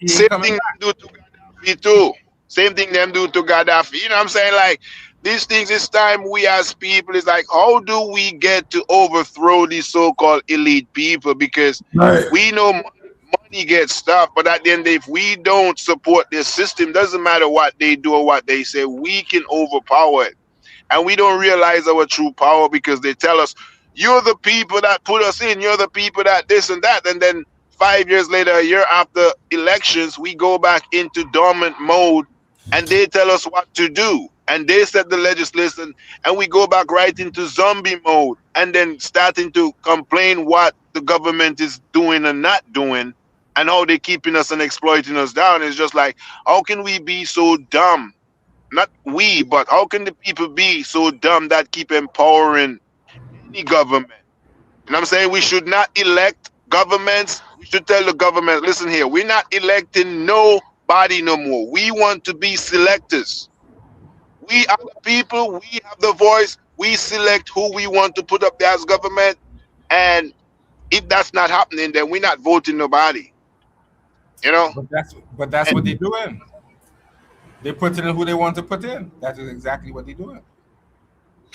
Same thing them do to Gaddafi too. Same thing them do to Gaddafi. You know what I'm saying? Like, these things, it's time we as people is like, how do we get to overthrow these so-called elite people? Because we know money gets stuff, but at the end, if we don't support this system, doesn't matter what they do or what they say, we can overpower it. And we don't realize our true power because they tell us, you're the people that put us in, you're the people that this and that. And then 5 years later, a year after elections, we go back into dormant mode and they tell us what to do. And they set the legislation and we go back right into zombie mode and then starting to complain what the government is doing and not doing and how they're keeping us and exploiting us down. It's just like, how can we be so dumb? Not we, but how can the people be so dumb that keep empowering any government? You know what I'm saying? We should not elect governments. We should tell the government, listen here, we're not electing nobody no more. We want to be selectors. We are the people, we have the voice, we select who we want to put up there as government. And if that's not happening, then we're not voting nobody. You know? But that's what they're doing. They're putting in who they want to put in. That is exactly what they're doing.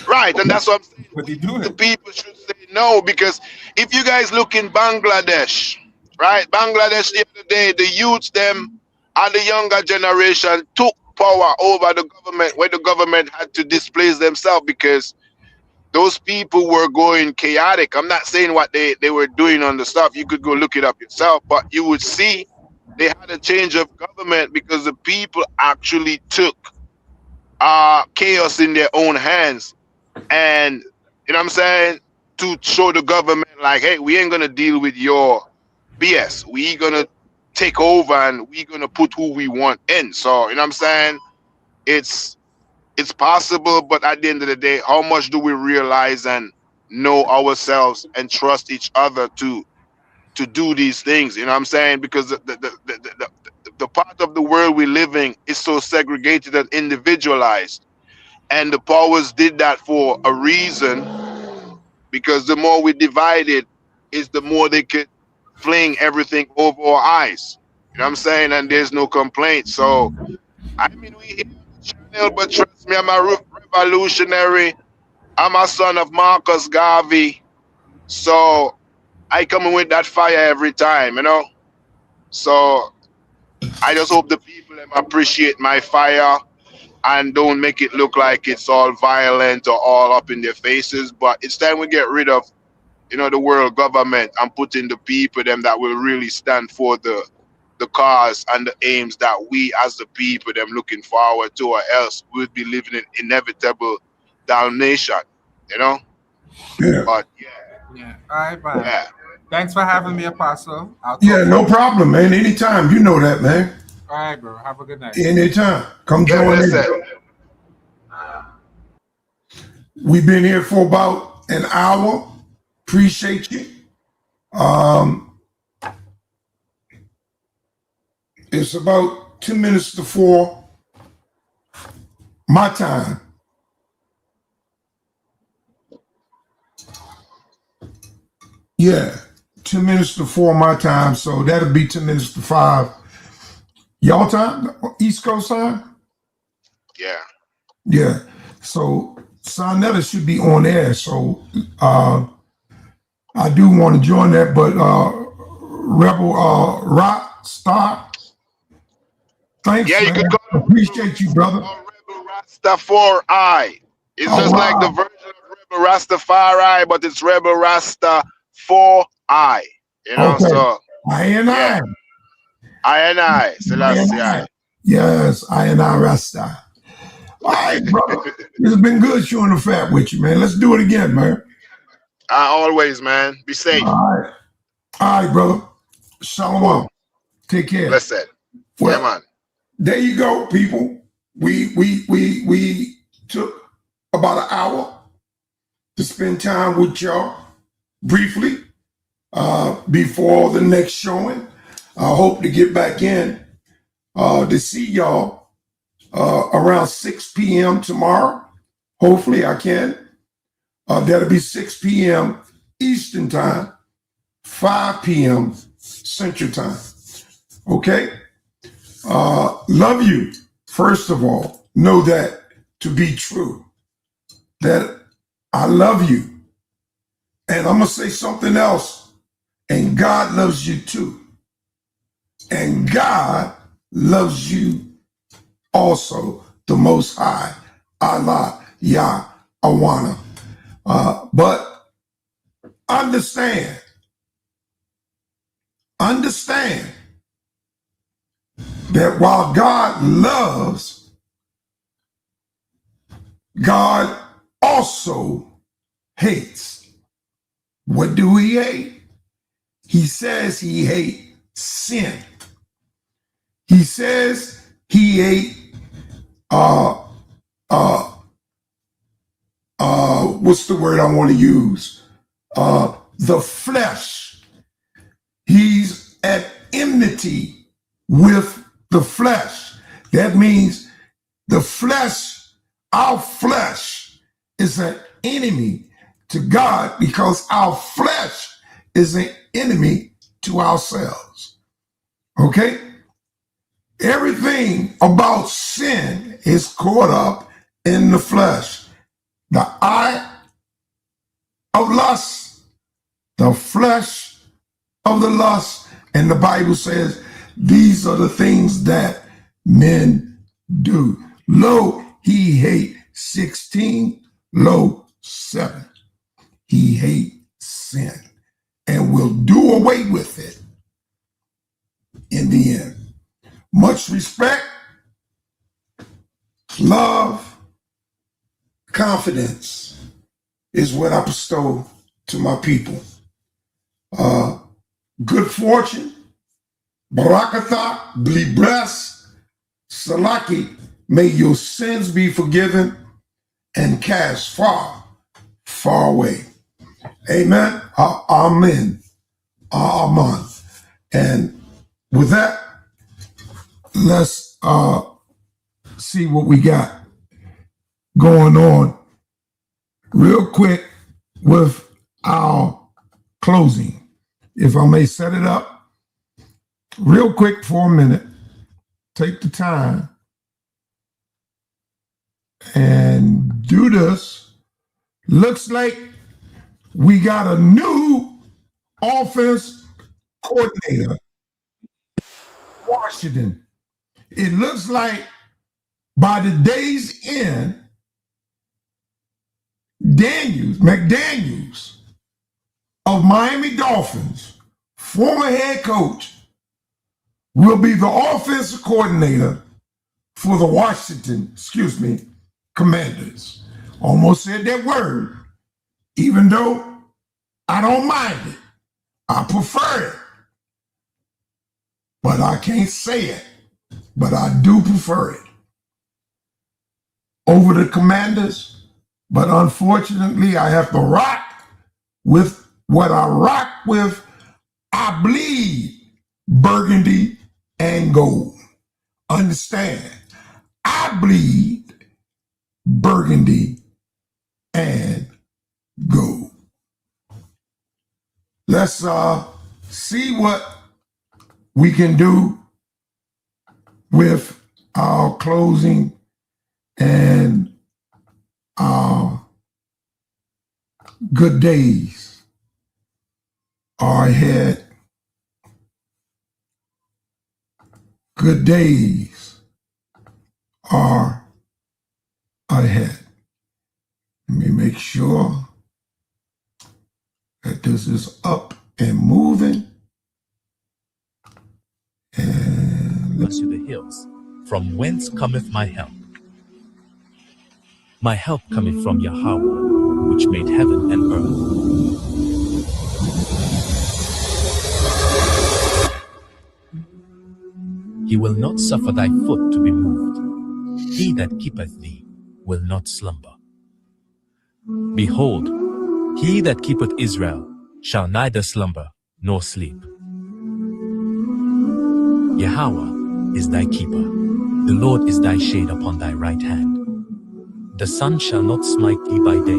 Right, and that's what I'm saying. What they doing. The people should say no, because if you guys look in Bangladesh, right? Bangladesh the other day, the youths, them, and the younger generation took power over the government where the government had to displace themselves because those people were going chaotic. I'm not saying what they were doing on the stuff. You could go look it up yourself, but you would see they had a change of government because the people actually took chaos in their own hands. And, you know what I'm saying, to show the government like, hey, we ain't going to deal with your BS. We going to take over and we going to put who we want in. So, you know what I'm saying, it's possible, but at the end of the day, how much do we realize and know ourselves and trust each other to do these things? You know what I'm saying? Because the the part of the world we live in is so segregated and individualized. And the powers did that for a reason, because the more we divide it, is the more they could fling everything over our eyes. You know what I'm saying? And there's no complaint. So, I mean, we hear the channel, but trust me, I'm a revolutionary. I'm a son of Marcus Garvey. So, I come in with that fire every time, you know? So, I just hope the people appreciate my fire and don't make it look like it's all violent or all up in their faces. But it's time we get rid of, the world government and put in the people them that will really stand for the cause and the aims that we as the people them looking forward to, or else we'll be living in inevitable damnation, Yeah. But Yeah. All right, man. yeah. Thanks for having me, Apostle. I'll talk Yeah, to no you. problem, man. Anytime. You know that, man. All right, bro. Have a good night. Anytime. Come Yeah, join in. listen. We've been here for about an hour. Appreciate you. It's about 2 minutes to 4 my time. Yeah, 2 minutes to 4 my time. So that'll be 2 minutes to 5 y'all time, East Coast time. Yeah. Yeah. So Sonetta should be on air. So I do want to join that, but Rebel Rock Star, thanks, Yeah, you man. could call Appreciate you, brother. Rebel Rastafari. It's Oh, just like wow. the version of Rebel Rastafari, but it's Rebel Rasta 4I. Okay. So I and yeah. I. Selassie. Yes, I and I Rasta. All right, brother. It's been good showing the fat with you, man. Let's do it again, man. Always, man. Be safe. All right, brother. Shalom. Cool. Take care. Listen. Well, Yeah, man. there you go, people. We took about an hour to spend time with y'all briefly before the next showing. I hope to get back in to see y'all around 6 p.m. tomorrow. Hopefully I can. That'll be 6 p.m. Eastern time, 5 p.m. Central time. Okay? Love you. First of all, know that to be true, that I love you. And I'm going to say something else. And God loves you too. And God loves you also, the Most High, Allah, Yah, Awana. But understand that while God loves, God also hates. What do he hate? He says he hates sin. He says he hates what's the word I want to use? The flesh. He's at enmity with the flesh. That means the flesh, our flesh, is an enemy to God because our flesh is an enemy to ourselves. Okay? Everything about sin is caught up in the flesh. The eye of lust, the flesh of the lust, and the Bible says these are the things that men do. Lo, he hate 16, lo, 7. He hate sin and will do away with it in the end. Much respect, love, confidence is what I bestow to my people. Good fortune, barakatah, be blessed, salaki, may your sins be forgiven and cast far, far away. Amen. Amen. Amen. And with that, let's see what we got going on real quick with our closing. If I may set it up real quick for a minute, take the time and do this. Looks like we got a new offense coordinator, Washington. It looks like by the day's end, McDaniels of Miami Dolphins, former head coach, will be the offensive coordinator for the Washington, Commanders. Almost said that word, even though I don't mind it. I prefer it. But I can't say it. But I do prefer it over the Commanders. But unfortunately, I have to rock with what I rock with. I bleed burgundy and gold. Understand? I bleed burgundy and gold. Let's see what we can do with our closing and our good days are ahead. Good days are ahead. Let me make sure that this is up and moving. And Unto the hills, from whence cometh my help? My help cometh from Yahweh, which made heaven and earth. He will not suffer thy foot to be moved. He that keepeth thee will not slumber. Behold, he that keepeth Israel shall neither slumber nor sleep. Yahweh is thy keeper. The Lord is thy shade upon thy right hand. The sun shall not smite thee by day,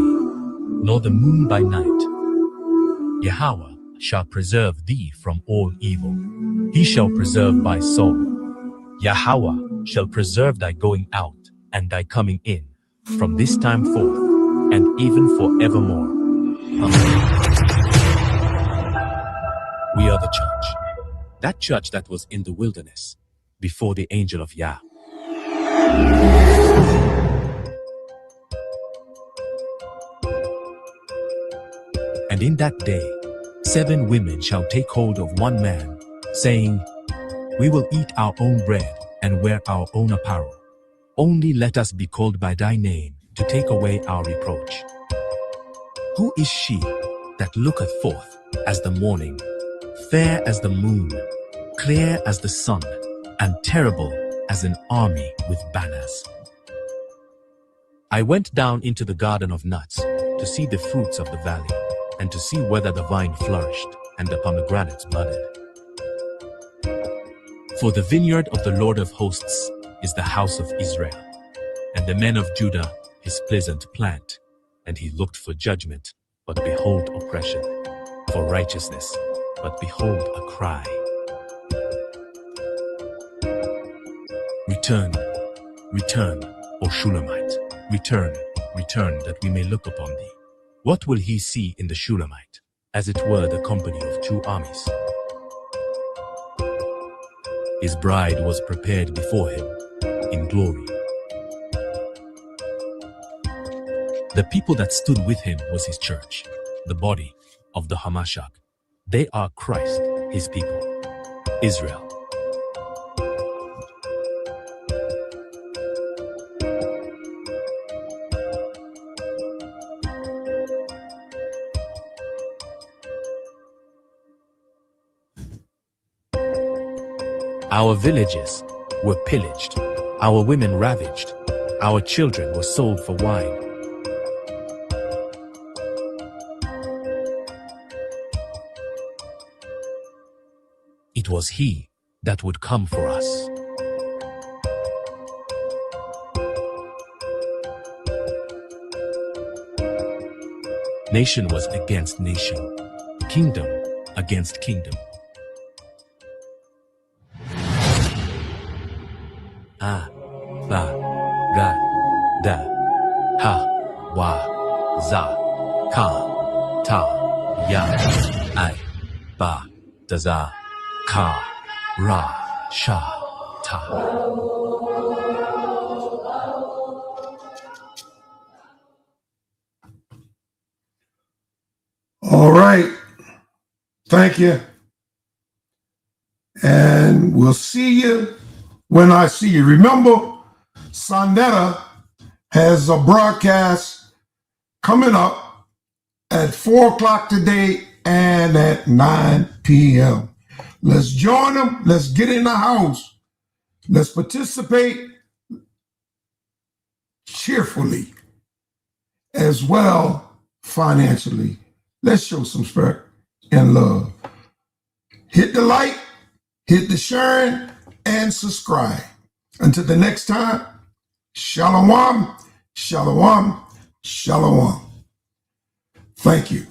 nor the moon by night. Yahweh shall preserve thee from all evil. He shall preserve thy soul. Yahweh shall preserve thy going out and thy coming in from this time forth and even forevermore. Amen. We are the church, that church that was in the wilderness before the angel of Yah. And in that day, 7 women shall take hold of one man, saying, We will eat our own bread and wear our own apparel. Only let us be called by thy name to take away our reproach. Who is she that looketh forth as the morning, fair as the moon, clear as the sun, and terrible as an army with banners? I went down into the garden of nuts to see the fruits of the valley, and to see whether the vine flourished and the pomegranates budded. For the vineyard of the Lord of hosts is the house of Israel, and the men of Judah his pleasant plant. And he looked for judgment, but behold oppression, for righteousness, but behold a cry. Return, return, O Shulamite, return, return, that we may look upon thee. What will he see in the Shulamite? As it were the company of 2 armies. His bride was prepared before him in glory. The people that stood with him was his church, the body of the Hamashach. They are Christ, his people, Israel. Our villages were pillaged, our women ravaged, our children were sold for wine. It was he that would come for us. Nation was against nation, kingdom against kingdom. Ah, ba, ga, da, ha, wa, za, ka, ta, ya, I, ba, da, za, ka, ra, sha, ta. All right. Thank you. And we'll see you when I see you. Remember, Sonetta has a broadcast coming up at 4 o'clock today and at 9 p.m. Let's join them. Let's get in the house. Let's participate cheerfully as well financially. Let's show some respect and love. Hit the like, hit the sharing, and subscribe. Until the next time, shalom, shalom, shalom. Thank you.